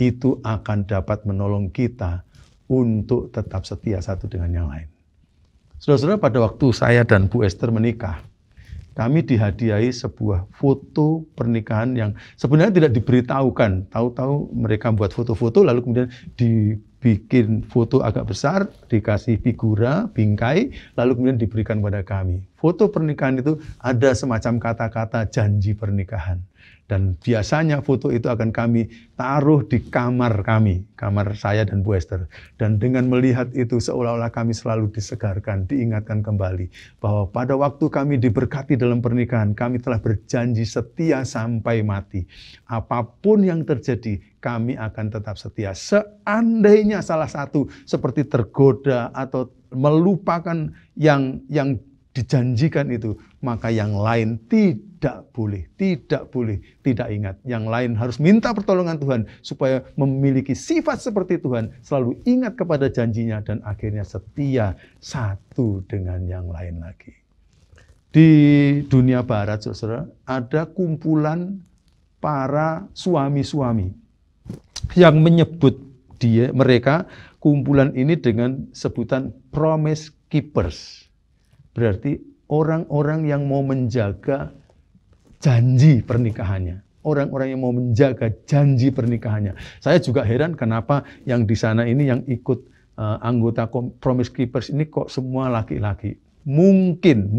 itu akan dapat menolong kita untuk tetap setia satu dengan yang lain. Saudara-saudara, pada waktu saya dan Bu Esther menikah, kami dihadiahi sebuah foto pernikahan yang sebenarnya tidak diberitahukan. Tahu-tahu mereka buat foto-foto, lalu kemudian dibikin foto agak besar, dikasih figura, bingkai, lalu kemudian diberikan kepada kami. Foto pernikahan itu ada semacam kata-kata janji pernikahan. Dan biasanya foto itu akan kami taruh di kamar kami, kamar saya dan Bu Esther. Dan dengan melihat itu seolah-olah kami selalu disegarkan, diingatkan kembali bahwa pada waktu kami diberkati dalam pernikahan, kami telah berjanji setia sampai mati. Apapun yang terjadi, kami akan tetap setia. Seandainya salah satu seperti tergoda atau melupakan yang dijanjikan itu, maka yang lain tidak boleh tidak ingat. Yang lain harus minta pertolongan Tuhan supaya memiliki sifat seperti Tuhan, selalu ingat kepada janjinya dan akhirnya setia satu dengan yang lain lagi. Di dunia barat, saudara, ada kumpulan para suami-suami yang menyebut mereka kumpulan ini dengan sebutan promise keepers. Berarti orang-orang yang mau menjaga janji pernikahannya. Orang-orang yang mau menjaga janji pernikahannya. Saya juga heran kenapa yang di sana ini yang ikut anggota Promise Keepers ini kok semua laki-laki. Mungkin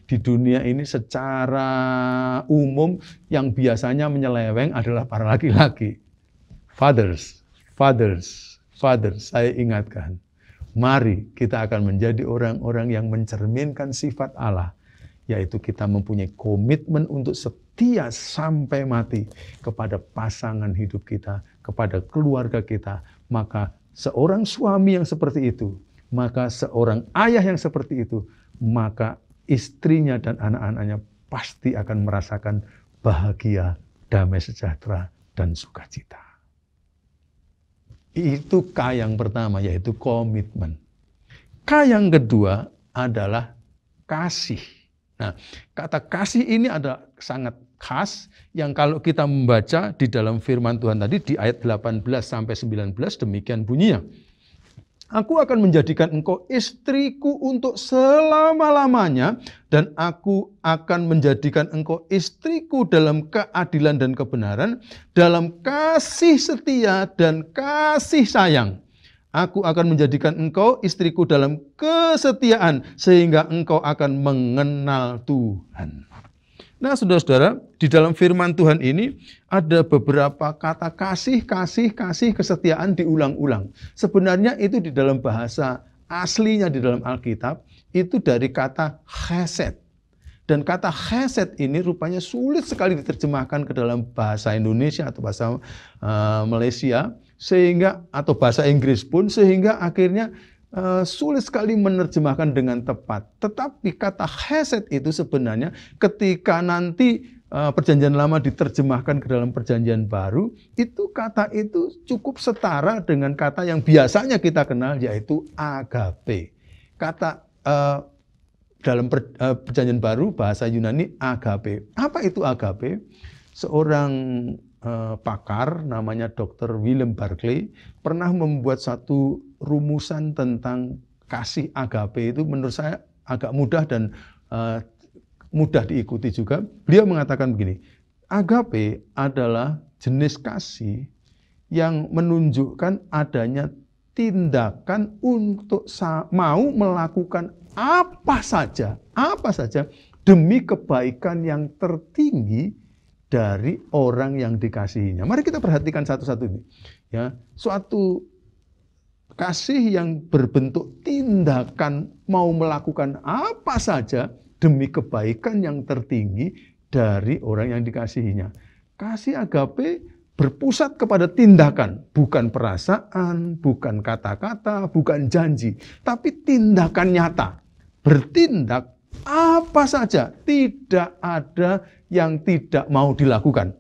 di dunia ini secara umum yang biasanya menyeleweng adalah para laki-laki. Fathers, saya ingatkan. Mari kita akan menjadi orang-orang yang mencerminkan sifat Allah, yaitu kita mempunyai komitmen untuk setia sampai mati kepada pasangan hidup kita, kepada keluarga kita. Maka seorang suami yang seperti itu, maka seorang ayah yang seperti itu, maka istrinya dan anak-anaknya pasti akan merasakan bahagia, damai sejahtera, dan sukacita. Itu K yang pertama, yaitu komitmen. K yang kedua adalah kasih. Nah, kata kasih ini ada sangat khas yang kalau kita membaca di dalam firman Tuhan tadi di ayat 18 sampai 19 demikian bunyinya. Aku akan menjadikan engkau istriku untuk selama-lamanya, dan aku akan menjadikan engkau istriku dalam keadilan dan kebenaran, dalam kasih setia dan kasih sayang. Aku akan menjadikan engkau istriku dalam kesetiaan, sehingga engkau akan mengenal Tuhan. Nah, saudara-saudara, di dalam firman Tuhan ini ada beberapa kata kasih, kesetiaan diulang-ulang. Sebenarnya itu di dalam bahasa aslinya di dalam Alkitab, itu dari kata chesed. Dan kata chesed ini rupanya sulit sekali diterjemahkan ke dalam bahasa Indonesia atau bahasa Malaysia, atau bahasa Inggris pun, sehingga akhirnya sulit sekali menerjemahkan dengan tepat. Tetapi kata chesed itu sebenarnya ketika nanti perjanjian lama diterjemahkan ke dalam perjanjian baru, itu kata itu cukup setara dengan kata yang biasanya kita kenal, yaitu agape. Kata dalam perjanjian baru bahasa Yunani agape. Apa itu agape? Seorang pakar namanya Dr. William Barclay pernah membuat satu rumusan tentang kasih agape. Itu menurut saya agak mudah dan mudah diikuti juga. Beliau mengatakan begini, agape adalah jenis kasih yang menunjukkan adanya tindakan untuk mau melakukan apa saja demi kebaikan yang tertinggi dari orang yang dikasihinya. Mari kita perhatikan satu-satu ini. Ya, suatu kasih yang berbentuk tindakan mau melakukan apa saja demi kebaikan yang tertinggi dari orang yang dikasihinya. Kasih agape berpusat kepada tindakan, bukan perasaan, bukan kata-kata, bukan janji, tapi tindakan nyata. Bertindak apa saja, tidak ada yang tidak mau dilakukan.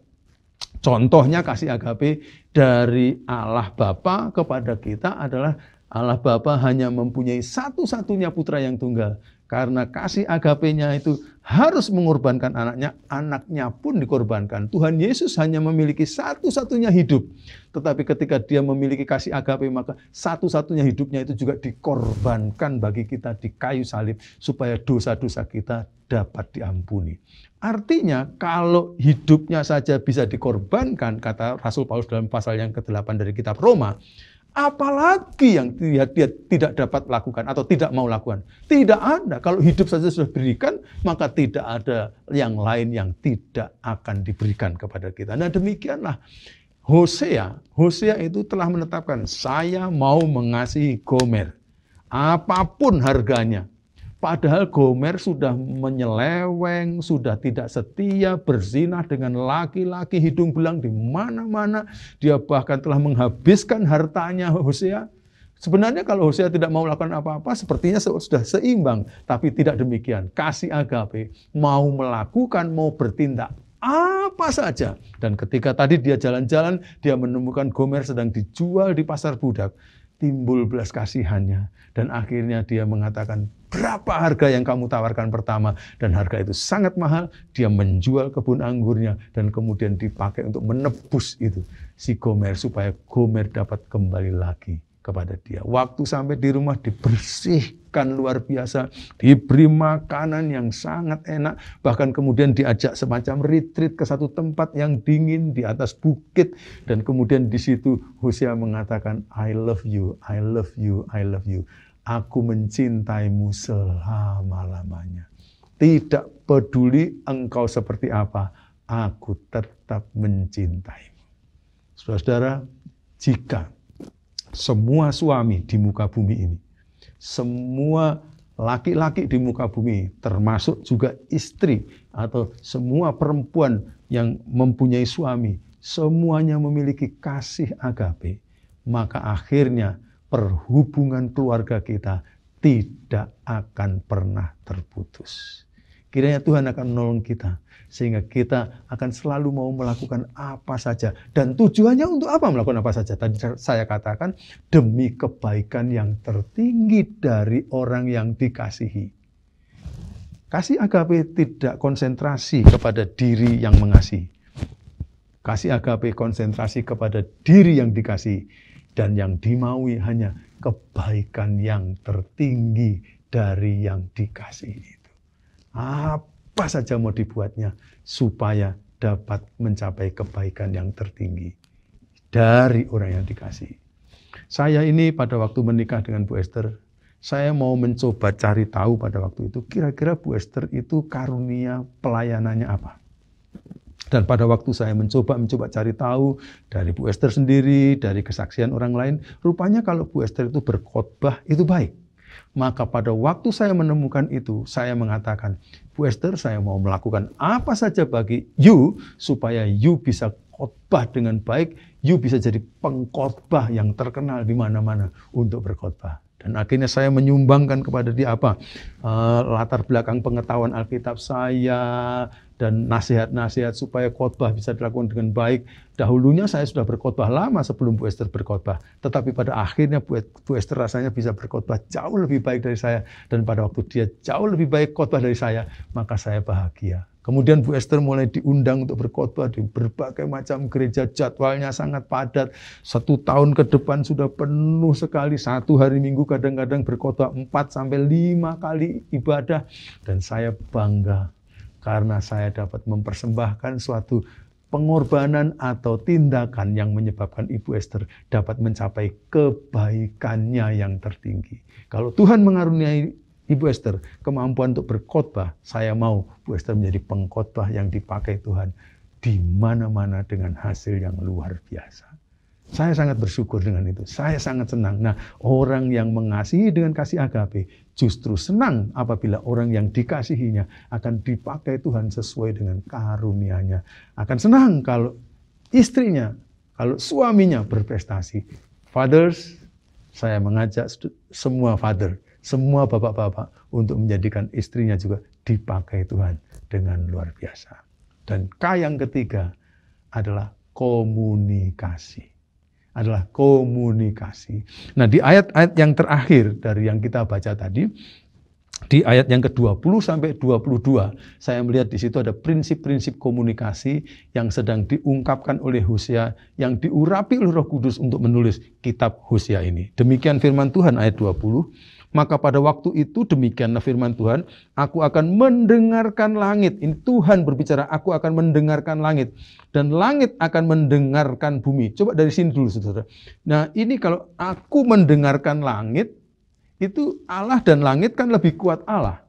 Contohnya kasih agape dari Allah Bapa kepada kita adalah Allah Bapa hanya mempunyai satu-satunya putra yang tunggal. Karena kasih agapenya itu harus mengorbankan anaknya, anaknya pun dikorbankan. Tuhan Yesus hanya memiliki satu-satunya hidup. Tetapi ketika dia memiliki kasih agape, maka satu-satunya hidupnya itu juga dikorbankan bagi kita di kayu salib, supaya dosa-dosa kita dapat diampuni. Artinya kalau hidupnya saja bisa dikorbankan, kata Rasul Paulus dalam pasal yang ke-8 dari kitab Roma, apalagi yang dia tidak dapat lakukan atau tidak mau lakukan? Tidak ada. Kalau hidup saja sudah diberikan, maka tidak ada yang lain yang tidak akan diberikan kepada kita. Nah, demikianlah Hosea. Hosea itu telah menetapkan, saya mau mengasihi Gomer, apapun harganya. Padahal Gomer sudah menyeleweng, sudah tidak setia, berzinah dengan laki-laki hidung belang di mana-mana. Dia bahkan telah menghabiskan hartanya Hosea. Sebenarnya kalau Hosea tidak mau melakukan apa-apa, sepertinya sudah seimbang. Tapi tidak demikian. Kasih agape, mau melakukan, mau bertindak apa saja. Dan ketika tadi dia jalan-jalan, dia menemukan Gomer sedang dijual di pasar budak. Timbul belas kasihannya. Dan akhirnya dia mengatakan, berapa harga yang kamu tawarkan pertama? Dan harga itu sangat mahal. Dia menjual kebun anggurnya dan kemudian dipakai untuk menebus itu si Gomer, supaya Gomer dapat kembali lagi kepada dia. Waktu sampai di rumah dibersihkan luar biasa, diberi makanan yang sangat enak, bahkan kemudian diajak semacam retreat ke satu tempat yang dingin di atas bukit, dan kemudian di situ Hosea mengatakan, I love you, I love you, I love you. Aku mencintaimu selama-lamanya. Tidak peduli engkau seperti apa, aku tetap mencintaimu. Saudara-saudara, jika semua suami di muka bumi ini, semua laki-laki di muka bumi, termasuk juga istri atau semua perempuan yang mempunyai suami, semuanya memiliki kasih agape, maka akhirnya perhubungan keluarga kita tidak akan pernah terputus. Kiranya Tuhan akan menolong kita, sehingga kita akan selalu mau melakukan apa saja. Dan tujuannya untuk apa melakukan apa saja? Tadi saya katakan, demi kebaikan yang tertinggi dari orang yang dikasihi. Kasih agape tidak konsentrasi kepada diri yang mengasihi. Kasih agape konsentrasi kepada diri yang dikasihi. Dan yang dimaui hanya kebaikan yang tertinggi dari yang dikasihi itu. Apa saja mau dibuatnya supaya dapat mencapai kebaikan yang tertinggi dari orang yang dikasihi. Saya ini pada waktu menikah dengan Bu Esther, saya mau mencoba cari tahu pada waktu itu, kira-kira Bu Esther itu karunia pelayanannya apa. Dan pada waktu saya mencoba cari tahu dari Bu Esther sendiri, dari kesaksian orang lain, rupanya kalau Bu Esther itu berkhotbah itu baik. Maka pada waktu saya menemukan itu, saya mengatakan, Bu Esther, saya mau melakukan apa saja bagi you, supaya you bisa khotbah dengan baik, you bisa jadi pengkhotbah yang terkenal di mana-mana untuk berkhotbah. Dan akhirnya saya menyumbangkan kepada dia latar belakang pengetahuan Alkitab saya, dan nasihat-nasihat supaya khotbah bisa dilakukan dengan baik. Dahulunya saya sudah berkhotbah lama sebelum Bu Esther berkhotbah. Tetapi pada akhirnya Bu Esther rasanya bisa berkhotbah jauh lebih baik dari saya. Dan pada waktu dia jauh lebih baik khotbah dari saya, maka saya bahagia. Kemudian Bu Esther mulai diundang untuk berkhotbah di berbagai macam gereja, jadwalnya sangat padat. 1 tahun ke depan sudah penuh sekali, 1 hari Minggu kadang-kadang berkhotbah 4-5 kali ibadah. Dan saya bangga karena saya dapat mempersembahkan suatu pengorbanan atau tindakan yang menyebabkan Ibu Esther dapat mencapai kebaikannya yang tertinggi. Kalau Tuhan mengaruniai Ibu Esther kemampuan untuk berkhotbah, saya mau Bu Esther menjadi pengkhotbah yang dipakai Tuhan di mana-mana dengan hasil yang luar biasa. Saya sangat bersyukur dengan itu. Saya sangat senang. Nah, orang yang mengasihi dengan kasih agape justru senang apabila orang yang dikasihinya akan dipakai Tuhan sesuai dengan karunia-Nya. Akan senang kalau istrinya, kalau suaminya berprestasi. Fathers, saya mengajak semua father, semua bapak-bapak untuk menjadikan istrinya juga dipakai Tuhan dengan luar biasa. Dan yang ketiga adalah komunikasi. Nah, di ayat-ayat yang terakhir dari yang kita baca tadi, di ayat yang ke-20 sampai 22, saya melihat di situ ada prinsip-prinsip komunikasi yang sedang diungkapkan oleh Hosea, yang diurapi oleh Roh Kudus untuk menulis kitab Hosea ini. Demikian firman Tuhan ayat 20. Maka pada waktu itu demikianlah firman Tuhan, aku akan mendengarkan langit. Ini Tuhan berbicara, aku akan mendengarkan langit. Dan langit akan mendengarkan bumi. Coba dari sini dulu, saudara. Nah, ini kalau aku mendengarkan langit, itu Allah dan langit kan lebih kuat Allah.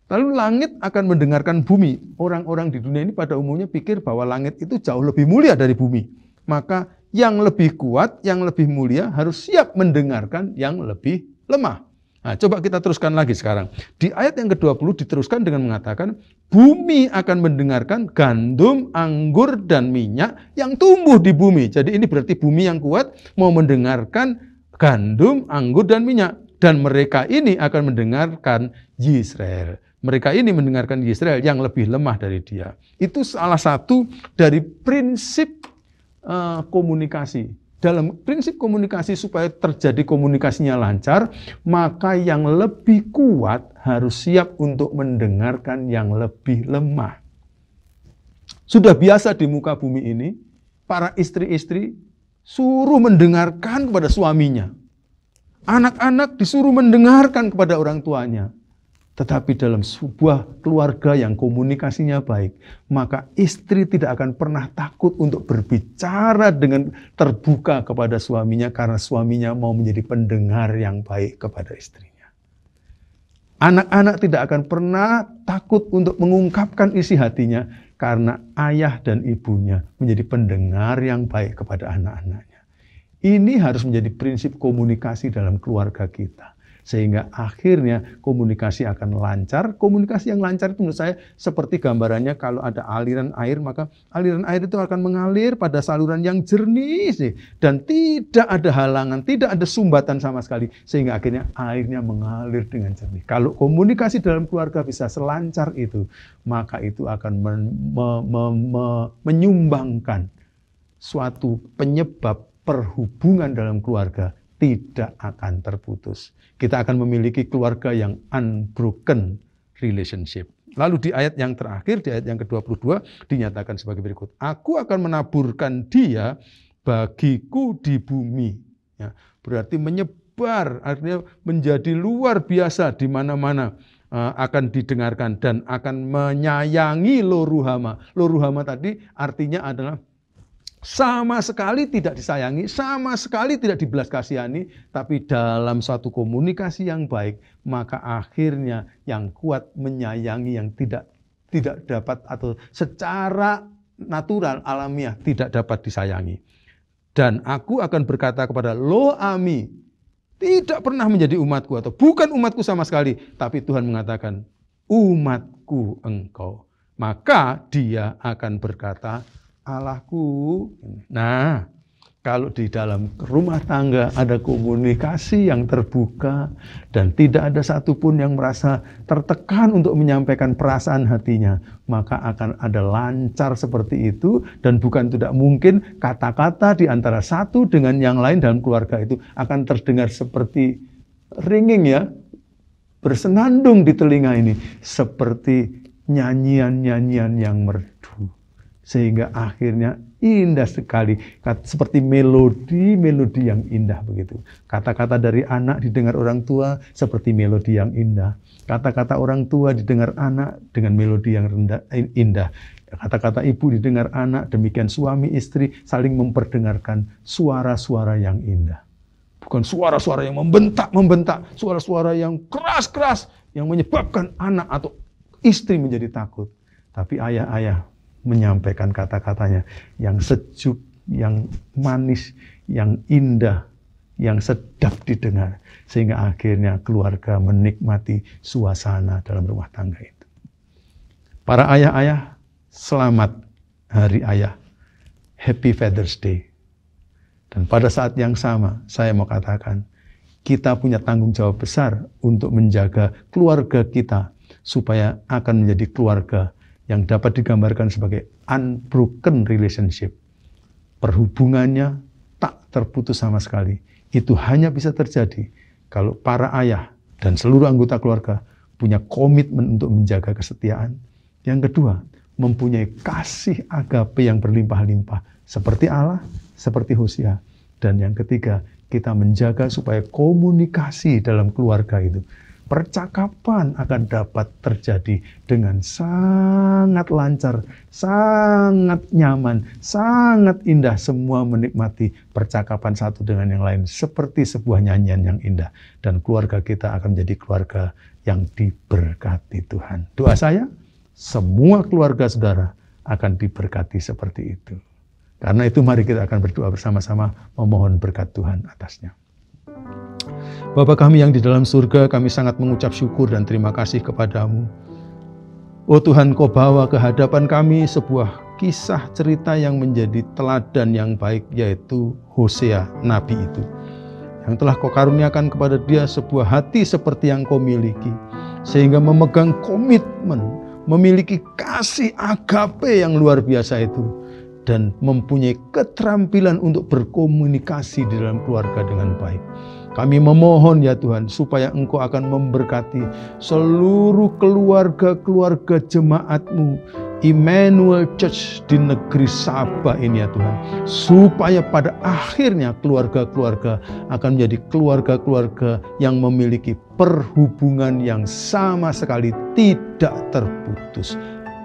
Lalu langit akan mendengarkan bumi. Orang-orang di dunia ini pada umumnya pikir bahwa langit itu jauh lebih mulia dari bumi. Maka yang lebih kuat, yang lebih mulia harus siap mendengarkan yang lebih lemah. Nah, coba kita teruskan lagi sekarang. Di ayat yang ke-20 diteruskan dengan mengatakan, bumi akan mendengarkan gandum, anggur, dan minyak yang tumbuh di bumi. Jadi ini berarti bumi yang kuat mau mendengarkan gandum, anggur, dan minyak. Dan mereka ini akan mendengarkan Yisrael. Mereka ini mendengarkan Yisrael yang lebih lemah dari dia. Itu salah satu dari prinsip komunikasi. Dalam prinsip komunikasi supaya terjadi komunikasinya lancar, maka yang lebih kuat harus siap untuk mendengarkan yang lebih lemah. Sudah biasa di muka bumi ini, para istri-istri suruh mendengarkan kepada suaminya. Anak-anak disuruh mendengarkan kepada orang tuanya. Tetapi dalam sebuah keluarga yang komunikasinya baik, maka istri tidak akan pernah takut untuk berbicara dengan terbuka kepada suaminya karena suaminya mau menjadi pendengar yang baik kepada istrinya. Anak-anak tidak akan pernah takut untuk mengungkapkan isi hatinya karena ayah dan ibunya menjadi pendengar yang baik kepada anak-anaknya. Ini harus menjadi prinsip komunikasi dalam keluarga kita. Sehingga akhirnya komunikasi akan lancar. Komunikasi yang lancar itu menurut saya seperti gambarannya kalau ada aliran air, maka aliran air itu akan mengalir pada saluran yang jernih sih. Dan tidak ada halangan, tidak ada sumbatan sama sekali. Sehingga akhirnya airnya mengalir dengan jernih. Kalau komunikasi dalam keluarga bisa selancar itu, maka itu akan menyumbangkan suatu penyebab perhubungan dalam keluarga tidak akan terputus. Kita akan memiliki keluarga yang unbroken relationship. Lalu di ayat yang terakhir, di ayat yang ke-22, dinyatakan sebagai berikut. Aku akan menaburkan dia bagiku di bumi. Ya, berarti menyebar, artinya menjadi luar biasa di mana-mana akan didengarkan dan akan menyayangi Loruhama. Loruhama tadi artinya adalah sama sekali tidak disayangi, sama sekali tidak dibelas kasihani, tapi dalam suatu komunikasi yang baik, maka akhirnya yang kuat menyayangi yang tidak dapat atau secara natural, alamiah tidak dapat disayangi. Dan aku akan berkata kepada Lo-Ami, tidak pernah menjadi umatku atau bukan umatku sama sekali, tapi Tuhan mengatakan, umatku engkau. Maka dia akan berkata, Allahku. Nah, kalau di dalam rumah tangga ada komunikasi yang terbuka dan tidak ada satupun yang merasa tertekan untuk menyampaikan perasaan hatinya, maka akan ada lancar seperti itu, dan bukan tidak mungkin kata-kata di antara satu dengan yang lain dalam keluarga itu akan terdengar seperti ringing ya, bersenandung di telinga ini, seperti nyanyian-nyanyian yang merdu. Sehingga akhirnya indah sekali, seperti melodi yang indah begitu. Kata-kata dari anak didengar orang tua seperti melodi yang indah. Kata-kata orang tua didengar anak dengan melodi yang indah. Kata-kata ibu didengar anak, demikian suami istri saling memperdengarkan suara-suara yang indah. Bukan suara-suara yang membentak, suara-suara yang keras-keras yang menyebabkan anak atau istri menjadi takut. Tapi ayah-ayah menyampaikan kata-katanya yang sejuk, yang manis, yang indah, yang sedap didengar. Sehingga akhirnya keluarga menikmati suasana dalam rumah tangga itu. Para ayah-ayah, selamat Hari Ayah. Happy Father's Day. Dan pada saat yang sama, saya mau katakan, kita punya tanggung jawab besar untuk menjaga keluarga kita, supaya akan menjadi keluarga yang dapat digambarkan sebagai unbroken relationship. Perhubungannya tak terputus sama sekali. Itu hanya bisa terjadi kalau para ayah dan seluruh anggota keluarga punya komitmen untuk menjaga kesetiaan. Yang kedua, mempunyai kasih agape yang berlimpah-limpah. Seperti Allah, seperti Hosea. Dan yang ketiga, kita menjaga supaya komunikasi dalam keluarga itu, percakapan akan dapat terjadi dengan sangat lancar, sangat nyaman, sangat indah. Semua menikmati percakapan satu dengan yang lain seperti sebuah nyanyian yang indah. Dan keluarga kita akan menjadi keluarga yang diberkati Tuhan. Doa saya, semua keluarga saudara akan diberkati seperti itu. Karena itu mari kita akan berdoa bersama-sama memohon berkat Tuhan atasnya. Bapa kami yang di dalam surga, kami sangat mengucap syukur dan terima kasih kepadamu. Oh Tuhan, Kau bawa ke hadapan kami sebuah kisah cerita yang menjadi teladan yang baik, yaitu Hosea, nabi itu. Yang telah Kau karuniakan kepada dia sebuah hati seperti yang Kau miliki. Sehingga memegang komitmen, memiliki kasih agape yang luar biasa itu. Dan mempunyai keterampilan untuk berkomunikasi di dalam keluarga dengan baik. Kami memohon ya Tuhan, supaya Engkau akan memberkati seluruh keluarga-keluarga jemaat-Mu, Immanuel Church di negeri Sabah ini ya Tuhan. Supaya pada akhirnya keluarga-keluarga akan menjadi keluarga-keluarga yang memiliki perhubungan yang sama sekali tidak terputus.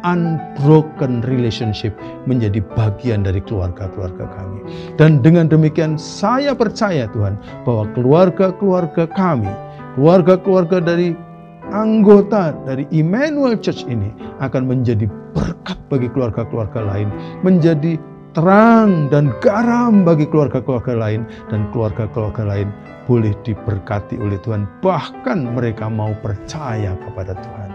Unbroken relationship menjadi bagian dari keluarga-keluarga kami. Dan dengan demikian saya percaya Tuhan, bahwa keluarga-keluarga kami, keluarga-keluarga dari anggota dari Immanuel Church ini akan menjadi berkat bagi keluarga-keluarga lain, menjadi terang dan garam bagi keluarga-keluarga lain, dan keluarga-keluarga lain boleh diberkati oleh Tuhan, bahkan mereka mau percaya kepada Tuhan.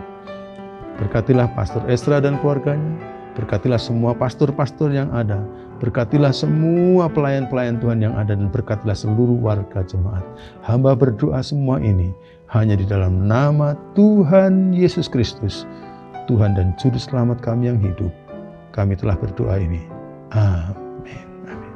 Berkatilah Pastor Ezra dan keluarganya, berkatilah semua pastor-pastor yang ada, berkatilah semua pelayan-pelayan Tuhan yang ada, dan berkatilah seluruh warga jemaat. Hamba berdoa semua ini hanya di dalam nama Tuhan Yesus Kristus, Tuhan dan Juru Selamat kami yang hidup. Kami telah berdoa ini. Amin. Amin.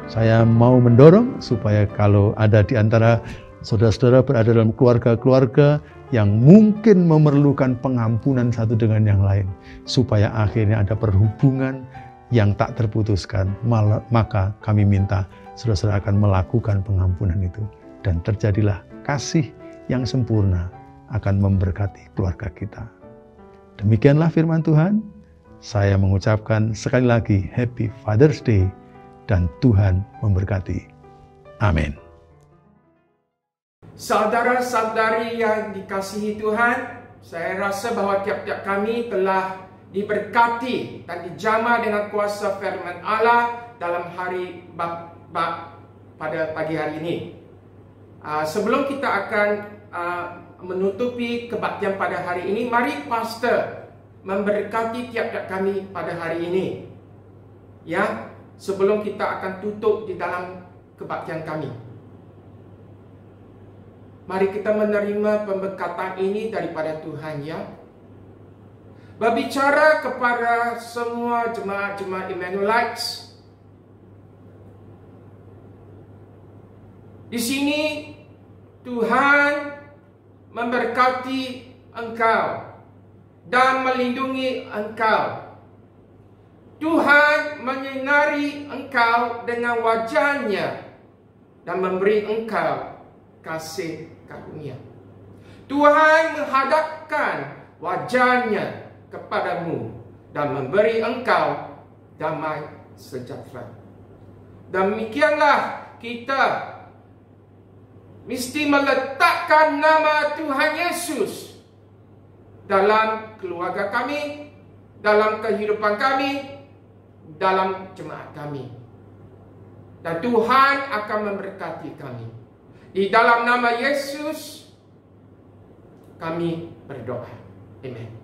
Saya mau mendorong supaya kalau ada di antara saudara-saudara berada dalam keluarga-keluarga yang mungkin memerlukan pengampunan satu dengan yang lain, supaya akhirnya ada perhubungan yang tak terputuskan, maka kami minta saudara-saudara akan melakukan pengampunan itu. Dan terjadilah kasih yang sempurna akan memberkati keluarga kita. Demikianlah firman Tuhan. Saya mengucapkan sekali lagi Happy Father's Day dan Tuhan memberkati. Amin. Saudara-saudari yang dikasihi Tuhan, saya rasa bahwa tiap-tiap kami telah diberkati dan dijamah dengan kuasa firman Allah dalam hari pada pagi hari ini. Sebelum kita akan menutupi kebaktian pada hari ini, mari pastor memberkati tiap-tiap kami pada hari ini. Ya, sebelum kita akan tutup di dalam kebaktian kami. Mari kita menerima pemberkatan ini daripada Tuhan, ya. Berbicara kepada semua jemaat-jemaat Emmanuelites. Di sini Tuhan memberkati engkau dan melindungi engkau. Tuhan menyinari engkau dengan wajah-Nya dan memberi engkau kasih karunia. Tuhan menghadapkan wajah-Nya kepadamu dan memberi engkau damai sejahtera. Demikianlah kita mesti meletakkan nama Tuhan Yesus dalam keluarga kami, dalam kehidupan kami, dalam jemaat kami. Dan Tuhan akan memberkati kami. Di dalam nama Yesus kami berdoa. Amen.